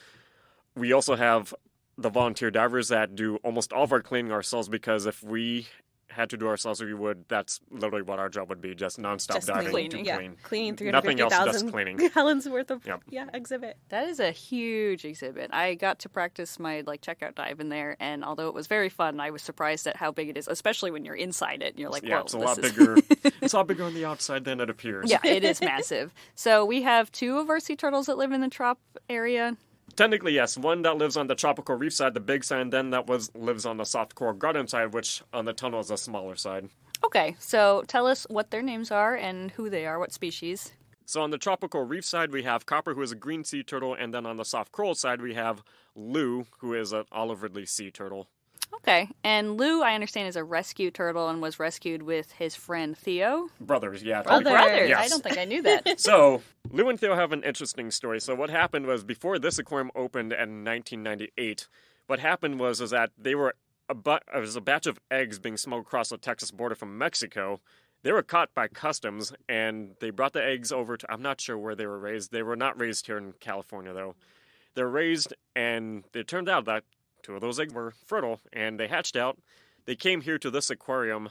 we also have the volunteer divers that do almost all of our cleaning ourselves, because if we had to do ourselves, we would. That's literally what our job would be, just nonstop diving cleaning. to clean. Cleaning Nothing else, just 350,000 cleaning. gallons worth of exhibit. That is a huge exhibit. I got to practice my checkout dive in there, and although it was very fun, I was surprised at how big it is, especially when you're inside it and you're like, whoa, it's a lot bigger. It's a lot bigger on the outside than it appears. Yeah, it is massive. So we have 2 of our sea turtles that live in the Trop area. Technically, yes. One that lives on the tropical reef side, the big side, and then lives on the soft coral garden side, which on the tunnel is the smaller side. Okay, so tell us what their names are and who they are, what species. So on the tropical reef side, we have Copper, who is a green sea turtle, and then on the soft coral side, we have Lou, who is an olive ridley sea turtle. Okay, and Lou, I understand, is a rescue turtle and was rescued with his friend Theo. Brothers, yeah. Brothers. Yes. I don't think I knew that. So, Lou and Theo have an interesting story. So what happened was, before this aquarium opened in 1998, what happened was that they were it was a batch of eggs being smuggled across the Texas border from Mexico, They were caught by customs, and they brought the eggs over to, I'm not sure where they were raised. They were not raised here in California, though. They were raised, and it turned out that 2 of those eggs were fertile, and they hatched out. They came here to this aquarium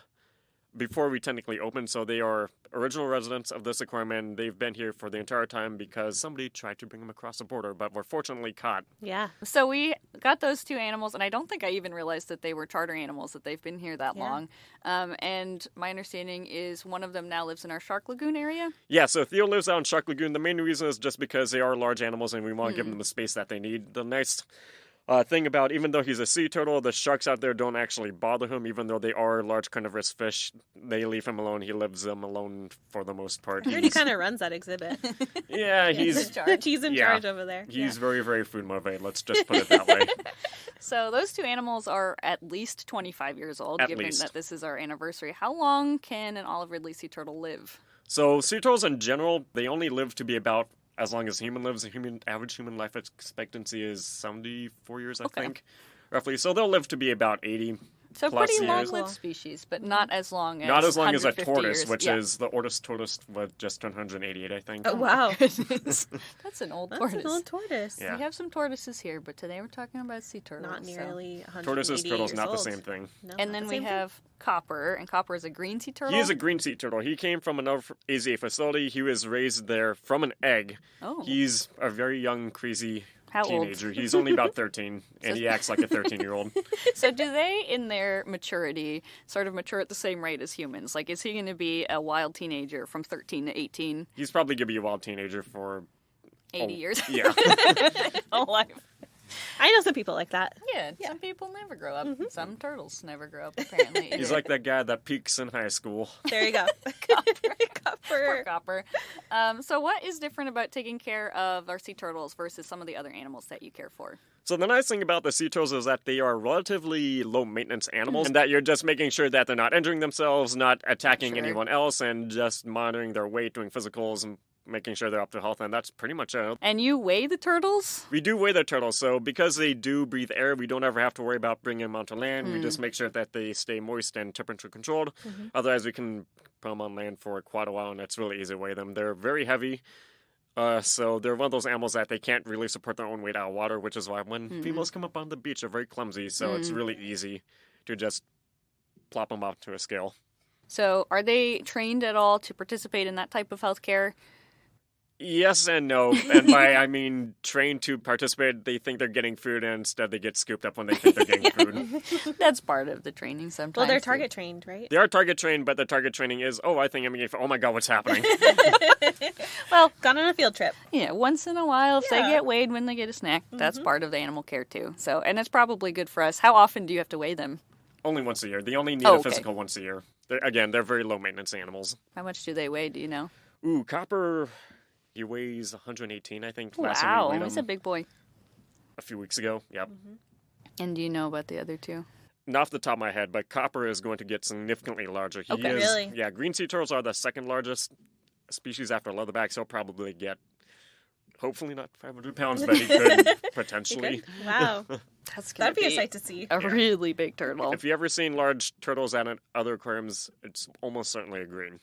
before we technically opened, so they are original residents of this aquarium, and they've been here for the entire time because somebody tried to bring them across the border, but were fortunately caught. Yeah. So we got those 2 animals, and I don't think I even realized that they were charter animals, that they've been here that long. And my understanding is one of them now lives in our Shark Lagoon area. Yeah, so Theo lives out in Shark Lagoon. The main reason is just because they are large animals, and we want to give them the space that they need. The nice thing about, even though he's a sea turtle, the sharks out there don't actually bother him, even though they are large carnivorous fish. They leave him alone. He leaves them alone for the most part. I heard he kind of runs that exhibit. Yeah, He's in charge. He's in charge over there. He's very, very food motivated. Let's just put it that way. So those 2 animals are at least 25 years old, At given least. that this is our anniversary. How long can an olive ridley sea turtle live? So sea turtles in general, they only live to be about as long as human lives. Average human life expectancy is 74 years, I think, roughly. So they'll live to be about 80 So plus pretty years. long-lived species, but not as long as Not as long as a 150 tortoise, years. which is the oldest tortoise was just 188, I think. Oh, wow. Goodness. That's an old That's tortoise. an old tortoise. Yeah. We have some tortoises here, but today we're talking about sea turtles. Not nearly 180 Tortoises, turtles, years not old. the same thing. No, And not then the we same thing. have Copper, and Copper is a green sea turtle. He is a green sea turtle. He came from another AZA facility. He was raised there from an egg. Oh. He's a very young, crazy How old? teenager. He's only about 13, and he acts like a 13-year-old. So do they, in their maturity, sort of mature at the same rate as humans? Like, is he going to be a wild teenager from 13 to 18, He's probably going to be a wild teenager for 80 years? Yeah. Whole life. I know some people like that. Yeah, some people never grow up. Some turtles never grow up, apparently. He's like that guy that peaks in high school. There you go. Poor Copper. So what is different about taking care of our sea turtles versus some of the other animals that you care for? So the nice thing about the sea turtles is that they are relatively low-maintenance animals, and that you're just making sure that they're not injuring themselves, not attacking Sure. anyone else, and just monitoring their weight, doing physicals, and making sure they're up to health, and that's pretty much it. And you weigh the turtles? We do weigh the turtles, so because they do breathe air, we don't ever have to worry about bringing them onto land. We just make sure that they stay moist and temperature controlled. Otherwise, we can put them on land for quite a while, and it's really easy to weigh them. They're very heavy, so they're one of those animals that they can't really support their own weight out of water, which is why when females come up on the beach, they're very clumsy, so it's really easy to just plop them up to a scale. So are they trained at all to participate in that type of healthcare? Yes and no. And by, I mean, trained to participate, they think they're getting food, and instead they get scooped up when they think they're getting food. That's part of the training sometimes. Well, they're target trained, right? They are target trained, but the target training is, oh, I think I'm getting food. Oh my god, what's happening? Well, gone on a field trip. Yeah, once in a while, if they Yeah. get weighed when they get a snack, that's part of the animal care too. So, and it's probably good for us. How often do you have to weigh them? Only once a year. They only need Oh, a okay. physical once a year. They're very low maintenance animals. How much do they weigh? Do you know? Ooh, Copper, he weighs 118, I think. Last time Wow, we weighed he's him a big boy. a few weeks ago. Yep. And do you know about the other two? Not off the top of my head, but Copper is going to get significantly larger. He Okay. is, Really? Yeah, green sea turtles are the second largest species after leatherbacks. He'll probably get, hopefully not 500 pounds, but he could potentially. Wow. That's gonna That'd be a sight to see. A really big turtle. If you ever seen large turtles at other aquariums, it's almost certainly a green.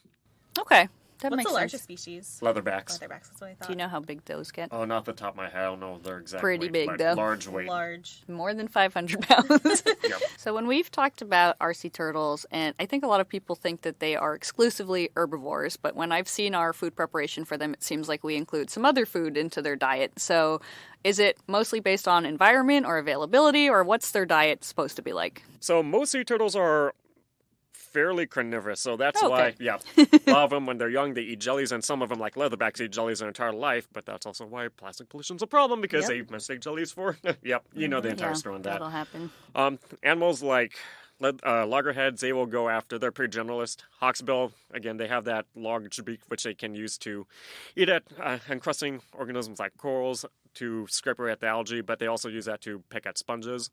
Okay, that What's makes the largest sense. species? Leatherbacks. Leatherbacks, that's what I thought. Do you know how big those get? Oh, not off the top of my head. I don't know their exact Pretty weight, big, but though. large weight. Large. More than 500 pounds. Yep. So when we've talked about RC turtles, and I think a lot of people think that they are exclusively herbivores, but when I've seen our food preparation for them, it seems like we include some other food into their diet. So is it mostly based on environment or availability, or what's their diet supposed to be like? So most sea turtles are fairly carnivorous, so that's Okay. why, yeah, a lot of them, when they're young, they eat jellies, and some of them, like leatherbacks, eat jellies their entire life, but that's also why plastic pollution's a problem, because they mistake jellies for, yep, you know the entire story on that. That'll happen. Animals like loggerheads, they will go after, they're pretty generalist. Hawksbill, again, they have that large beak, which they can use to eat at encrusting organisms like corals, to scrape away at the algae, but they also use that to pick at sponges.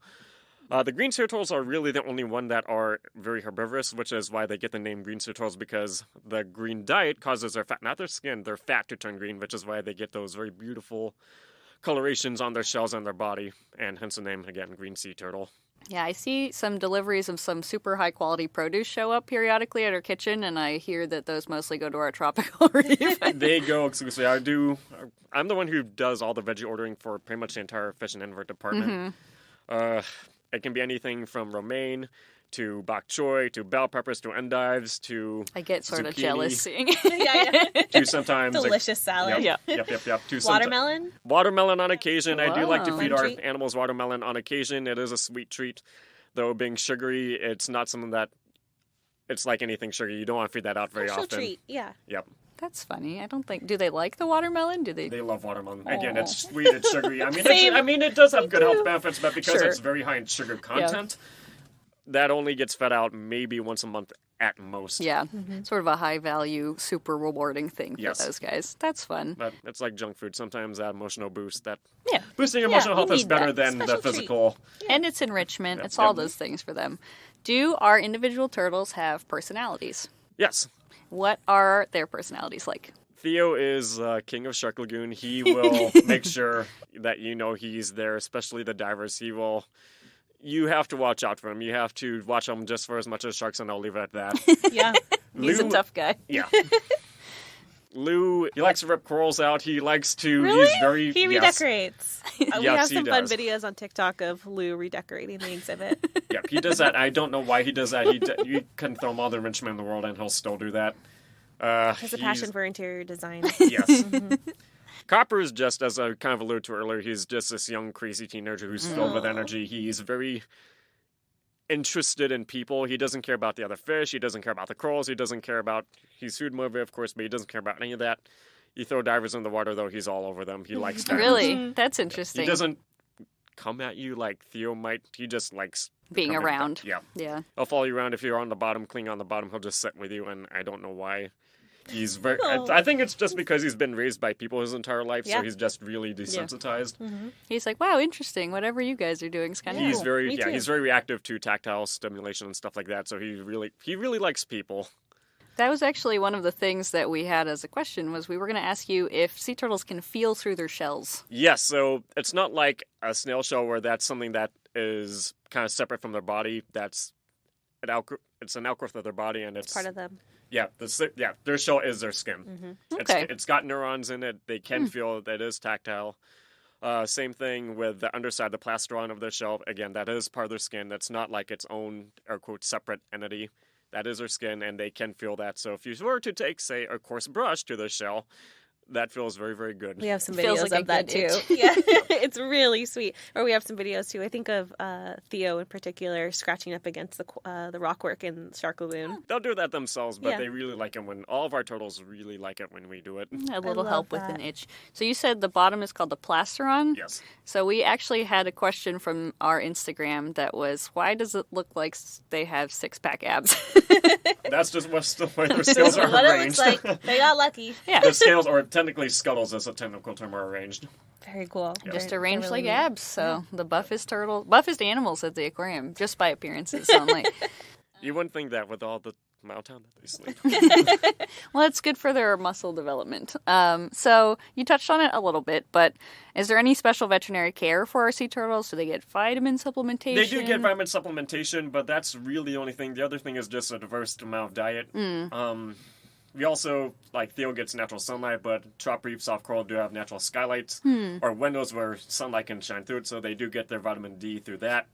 The green sea turtles are really the only one that are very herbivorous, which is why they get the name green sea turtles, because the green diet causes their fat, not their skin, their fat to turn green, which is why they get those very beautiful colorations on their shells and their body, and hence the name, again, green sea turtle. Yeah, I see some deliveries of some super high quality produce show up periodically at our kitchen, and I hear that those mostly go to our tropical reef. They go exclusively. I'm the one who does all the veggie ordering for pretty much the entire fish and invert department. It can be anything from romaine to bok choy to bell peppers to endives to I get sort of zucchini, jealous seeing to sometimes Delicious salad. Yeah. Yep. To Watermelon? Watermelon on occasion. I do like to Wow. feed Fun our treat. animals watermelon on occasion. It is a sweet treat. Though being sugary, it's not something that it's like anything sugary. You don't want to feed that out very Special often. treat, yeah. Yep. That's funny. I don't think. Do they like the watermelon? Do they? They love watermelon. Again, Aw. it's sweet, it's sugary. Same. It does have Me good health too. benefits, but because Sure. it's very high in sugar content, that only gets fed out maybe once a month at most. Yeah, sort of a high value, super rewarding thing for Yes. those guys. That's fun. But it's like junk food. Sometimes that emotional boost, that Yeah, boosting your Yeah, emotional we health is need better that. than the Special treat. physical. and it's enrichment. Yep, It's all yep. those things for them. Do our individual turtles have personalities? Yes. What are their personalities like? Theo is king of Shark Lagoon. He will make sure that you know he's there, especially the divers. You have to watch out for him. You have to watch him just for as much as sharks, and I'll leave it at that. Yeah. He's a Lou- tough guy. Yeah. Lou, he likes to rip corals out. He likes to. Really? He's very. He yes. redecorates. We Yes, have he some fun does. videos on TikTok of Lou redecorating the exhibit. Yep, he does that. I don't know why he does that. You can throw him all the enrichment in the world, and he'll still do that. He has a He's- passion for interior design. Yes. Copper is just, as I kind of alluded to earlier, he's just this young, crazy teenager who's filled with energy. He's very interested in people. He doesn't care about the other fish. He doesn't care about the corals. He doesn't care about... He's food motivated, of course, but he doesn't care about any of that. You throw divers in the water, though, he's all over them. He likes divers. Really? That's interesting. He doesn't come at you like Theo might. He just likes... Being coming around. back. Yeah. Yeah. He'll follow you around. If you're on the bottom, cling on the bottom, he'll just sit with you, and I don't know why. He's very... I think it's just because he's been raised by people his entire life, so Yeah. he's just really desensitized. He's like, wow, interesting. Whatever you guys are doing is kind of He's cool. very Me too. he's very reactive to tactile stimulation and stuff like that, so he really likes people. That was actually one of the things that we had as a question was we were going to ask you if sea turtles can feel through their shells. Yes, so it's not like a snail shell where that's something that is kind of separate from their body. It's an outgrowth of their body, and it's Part of them. their shell is their skin. Okay. It's got neurons in it. They can feel that it is tactile. Same thing with the underside, the plastron of their shell. Again, that is part of their skin. That's not like its own, or quote, separate entity. That is their skin, and they can feel that. So if you were to take, say, a coarse brush to their shell, that feels very, very good. We have some Feels videos like a of that good too. itch. Yeah, it's really sweet. Or we have some videos too. I think of Theo in particular scratching up against the rockwork in Shark Lagoon. They'll do that themselves, but Yeah. they really like it when all of our turtles really like it when we do it. A little love help with that. an itch. So you said the bottom is called the plasteron? Yes. So we actually had a question from our Instagram that was, why does it look like they have six-pack abs? That's just what's the way their scales are What it arranged. looks like. They got lucky. Yeah, The scales, or technically scuttles as a technical term, are arranged. Very cool. just They're arranged really like neat. abs. So the buffest animals at the aquarium, just by appearances only. You wouldn't think that with all the amount of time that they sleep. Well, it's good for their muscle development. So you touched on it a little bit, but is there any special veterinary care for our sea turtles? Do they get vitamin supplementation? They do get vitamin supplementation, but that's really the only thing. The other thing is just a diverse amount of diet. We also, like, Theo gets natural sunlight, but Trop Reef, soft coral do have natural skylights, or windows where sunlight can shine through it, so they do get their vitamin D through that.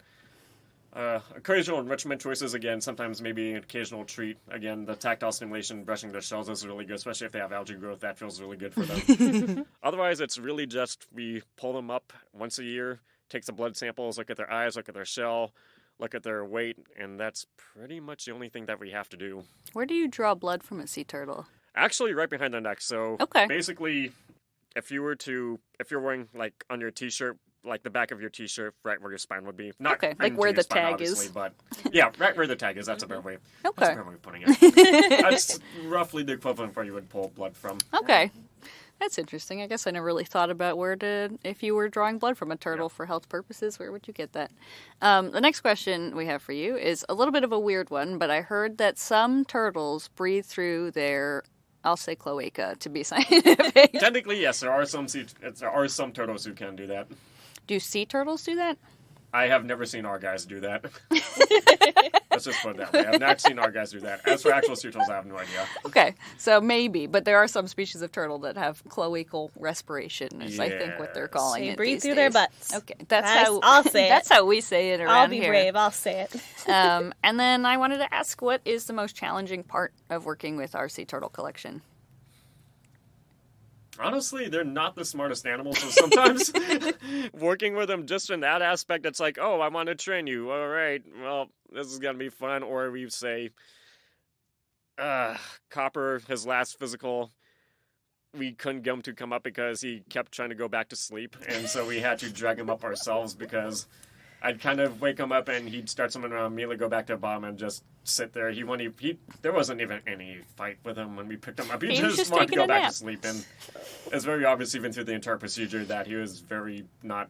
Occasional enrichment choices, again, sometimes maybe an occasional treat. Again, the tactile stimulation, brushing their shells is really good, especially if they have algae growth. That feels really good for them. Otherwise, it's really just we pull them up once a year, take some blood samples, look at their eyes, look at their shell, look at their weight, and that's pretty much the only thing that we have to do. Where do you draw blood from a sea turtle? Actually, right behind the neck. So Okay. basically, if you're wearing, like, on your t-shirt, like the back of your t-shirt, right where your spine would be. Not Okay, like into where your the spine, tag obviously, is. But yeah, right where the tag is. That's a better way. That's Okay. a better way of putting it. That's roughly the equivalent of where you would pull blood from. Okay. That's interesting. I guess I never really thought about if you were drawing blood from a turtle for health purposes, where would you get that? The next question we have for you is a little bit of a weird one, but I heard that some turtles breathe through their, I'll say cloaca to be scientific. Technically, yes, there are some turtles who can do that. Do sea turtles do that? I have never seen our guys do that. Let's just put it that way. I've not seen our guys do that. As for actual sea turtles, I have no idea. Okay, so maybe, but there are some species of turtle that have cloacal respiration, is I think what they're calling They it. breathe these through days. their butts. Okay, that's how I'll say it. That's how we say it around I'll be here. brave. I'll say it. And then I wanted to ask, what is the most challenging part of working with our sea turtle collection? Honestly, they're not the smartest animals, so sometimes working with them just in that aspect, it's like, oh, I want to train you. All right, well, this is going to be fun. Or we say, Copper, his last physical, we couldn't get him to come up because he kept trying to go back to sleep. And so we had to drag him up ourselves because I'd kind of wake him up and he'd start swimming around, immediately go back to the bottom and just sit there. There wasn't even any fight with him when we picked him up. He just wanted to go back to sleep. And it's very obvious even through the entire procedure that he was very not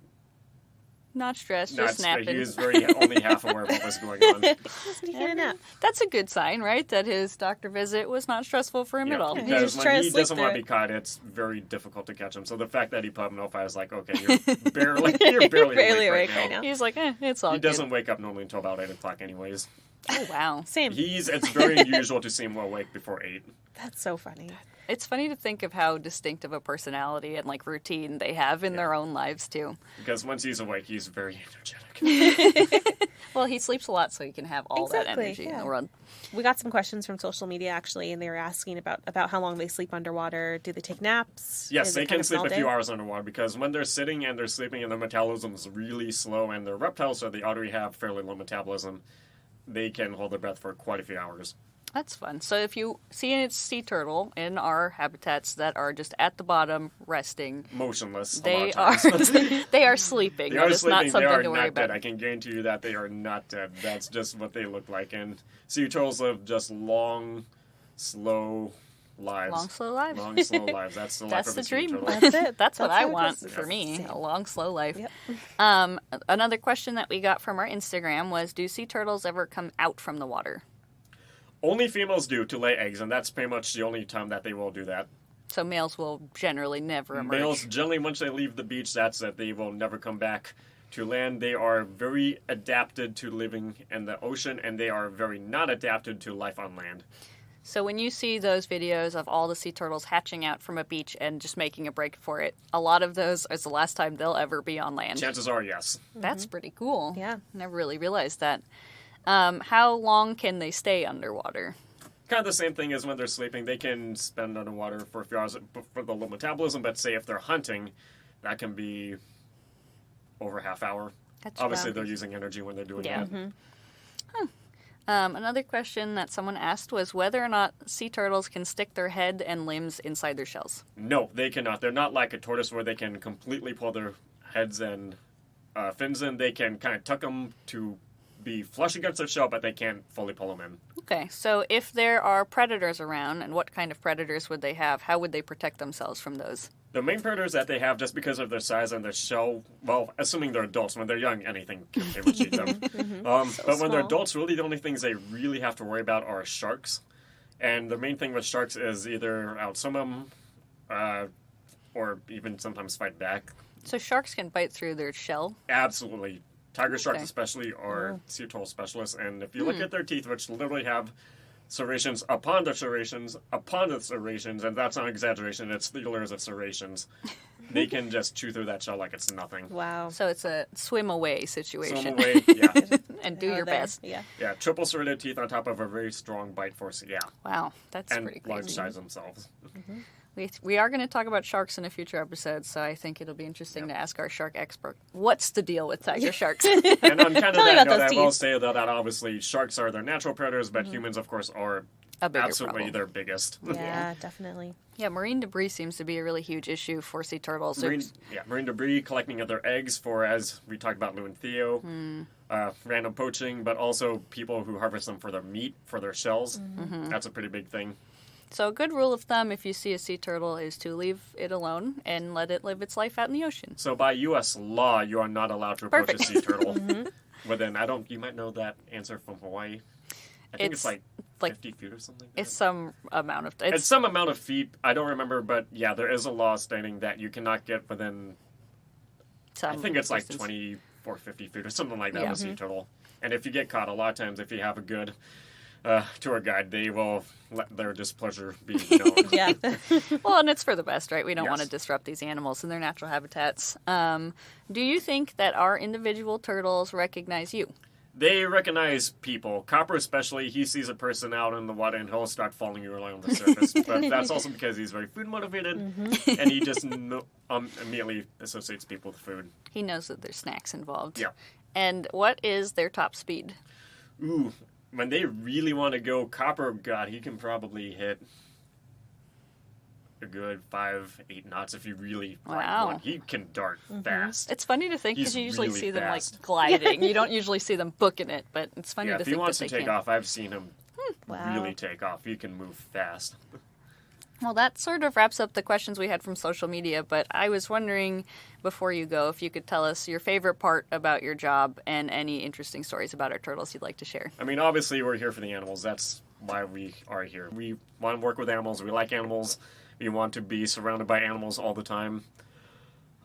stressed, just napping. He was very only half aware of what was going on. That's a good sign, right? That his doctor visit was not stressful for him at all. Because when he doesn't want to be caught, it's very difficult to catch him. So the fact that he put up no fight, I was like, okay, you're barely awake right now. He's like, it's all good. He doesn't wake up normally until about 8 o'clock anyways. Oh, wow. Same. It's very unusual to see him awake before 8. That's so funny. It's funny to think of how distinct of a personality and like routine they have in their own lives too. Because once he's awake, he's very energetic. Well, he sleeps a lot, so he can have all that energy in the world. We got some questions from social media actually, and they were asking about how long they sleep underwater. Do they take naps? Yes, they can sleep a few hours underwater because when they're sitting and they're sleeping and their metabolism is really slow, and the reptiles, so they already have fairly low metabolism, they can hold their breath for quite a few hours. That's fun. So if you see a sea turtle in our habitats that are just at the bottom resting, motionless, they are they are sleeping. That is not something to worry about. I can guarantee you that they are not dead. That's just what they look like. And sea turtles live just long, slow lives. Long, slow lives. Long, slow lives. That's the life of a sea turtle. That's it. That's what I want for me. A long, slow life. Yep. Another question that we got from our Instagram was, do sea turtles ever come out from the water? Only females do to lay eggs, and that's pretty much the only time that they will do that. So males will generally never emerge. Males, generally, once they leave the beach, that's it. They will never come back to land. They are very adapted to living in the ocean, and they are very not adapted to life on land. So when you see those videos of all the sea turtles hatching out from a beach and just making a break for it, a lot of those is the last time they'll ever be on land. Chances are, yes. That's pretty cool. Yeah. Never really realized that. How long can they stay underwater? Kind of the same thing as when they're sleeping. They can spend underwater for a few hours for the low metabolism, but say if they're hunting, that can be over a half hour. Obviously, they're using energy when they're doing that. Mm-hmm. Another question that someone asked was whether or not sea turtles can stick their head and limbs inside their shells. No, they cannot. They're not like a tortoise where they can completely pull their heads and fins in. They can kind of tuck them to be flush against their shell, but they can't fully pull them in. Okay, so if there are predators around, and what kind of predators would they have? How would they protect themselves from those? The main predators that they have, just because of their size and their shell, well, assuming they're adults, when they're young, anything can pretty much eat them. But when they're adults, really the only things they really have to worry about are sharks. And the main thing with sharks is either outswim them, or even sometimes fight back. So sharks can bite through their shell? Absolutely. Tiger sharks especially are sea turtle specialists, and if you look at their teeth, which literally have serrations upon the serrations, upon the serrations, and that's not an exaggeration, it's the layers of serrations, they can just chew through that shell like it's nothing. Wow. So it's a swim away situation. Swim away, yeah. And do your best. Yeah. Yeah, triple serrated teeth on top of a very strong bite force, yeah. Wow, that's and pretty crazy. large size themselves. Mm-hmm. We are going to talk about sharks in a future episode, so I think it'll be interesting to ask our shark expert, what's the deal with tiger sharks? And on kind of that note, I will say that obviously sharks are their natural predators, but humans, of course, are absolutely problem. their biggest. Yeah, definitely. Yeah, marine debris seems to be a really huge issue for sea turtles. Marine debris, collecting of their eggs for, as we talked about Lou and Theo, random poaching, but also people who harvest them for their meat, for their shells. Mm-hmm. That's a pretty big thing. So a good rule of thumb if you see a sea turtle is to leave it alone and let it live its life out in the ocean. So by U.S. law, you are not allowed to approach a sea turtle. Within, you might know that answer from Hawaii. I think it's like 50 feet or something like that. It's some amount of... It's some amount of feet. I don't remember, but yeah, there is a law stating that you cannot get within... I think it's like 20, 450 feet or something like that with a sea turtle. And if you get caught, a lot of times if you have a good tour guide, they will let their displeasure be known. Yeah. Well, and it's for the best, right? We don't Yes. want to disrupt these animals in their natural habitats. Do you think that our individual turtles recognize you? They recognize people. Copper especially, he sees a person out in the water and he'll start following you along the surface. But that's also because he's very food motivated and he just immediately associates people with food. He knows that there's snacks involved. Yeah. And what is their top speed? Ooh, when they really want to go, Copper, God, he can probably hit a good 5-8 knots if you really want. He can dart fast. It's funny to think because He's you usually really see them like fast. gliding. You don't usually see them booking it, but it's funny to If think he wants that to they take can. off, I've seen him Wow. really take off. He can move fast. Well, that sort of wraps up the questions we had from social media, but I was wondering, before you go, if you could tell us your favorite part about your job and any interesting stories about our turtles you'd like to share. I mean, obviously, we're here for the animals. That's why we are here. We want to work with animals. We like animals. We want to be surrounded by animals all the time.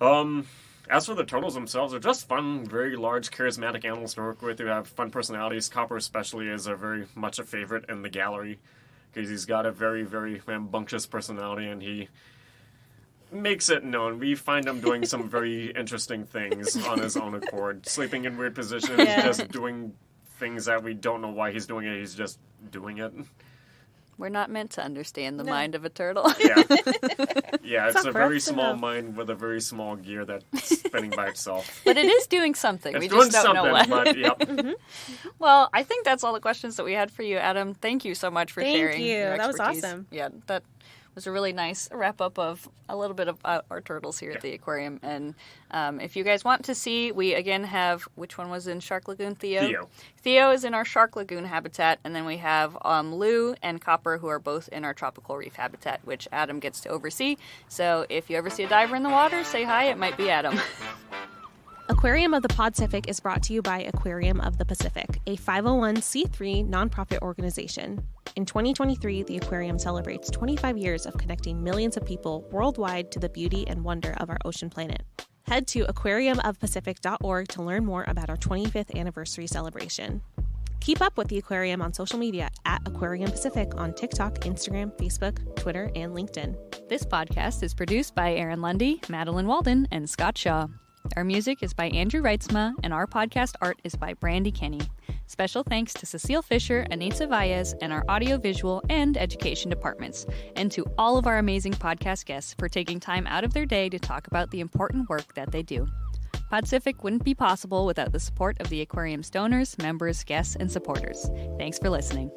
As for the turtles themselves, they're just fun, very large, charismatic animals to work with who have fun personalities. Copper especially is very much a favorite in the gallery because he's got a very, very rambunctious personality and he makes it known. We find him doing some very interesting things on his own accord, sleeping in weird positions, just doing things that we don't know why he's doing it. He's just doing it. We're not meant to understand the mind of a turtle. Yeah, it's a for very us to small know. mind with a very small gear that's spinning by itself. But it is doing something. It's We doing just don't know something, what. but yep. Well, I think that's all the questions that we had for you, Adam. Thank you so much for Thank sharing. you. Your That was expertise. awesome. Yeah, that was a really nice wrap-up of a little bit of our turtles here at the aquarium. And if you guys want to see, we again have, which one was in Shark Lagoon? Theo? Theo is in our Shark Lagoon habitat, and then we have Lou and Copper, who are both in our tropical reef habitat, which Adam gets to oversee. So if you ever see a diver in the water, say hi, it might be Adam. Aquarium of the Podcific is brought to you by Aquarium of the Pacific, a 501c3 nonprofit organization. In 2023, the aquarium celebrates 25 years of connecting millions of people worldwide to the beauty and wonder of our ocean planet. Head to aquariumofpacific.org to learn more about our 25th anniversary celebration. Keep up with the aquarium on social media at Aquarium Pacific on TikTok, Instagram, Facebook, Twitter, and LinkedIn. This podcast is produced by Erin Lundy, Madeline Walden, and Scott Shaw. Our music is by Andrew Reitzma, and our podcast art is by Brandy Kenny. Special thanks to Cecile Fisher, Anitza Valles, and our audiovisual and education departments, and to all of our amazing podcast guests for taking time out of their day to talk about the important work that they do. Podcific wouldn't be possible without the support of the aquarium's donors, members, guests, and supporters. Thanks for listening.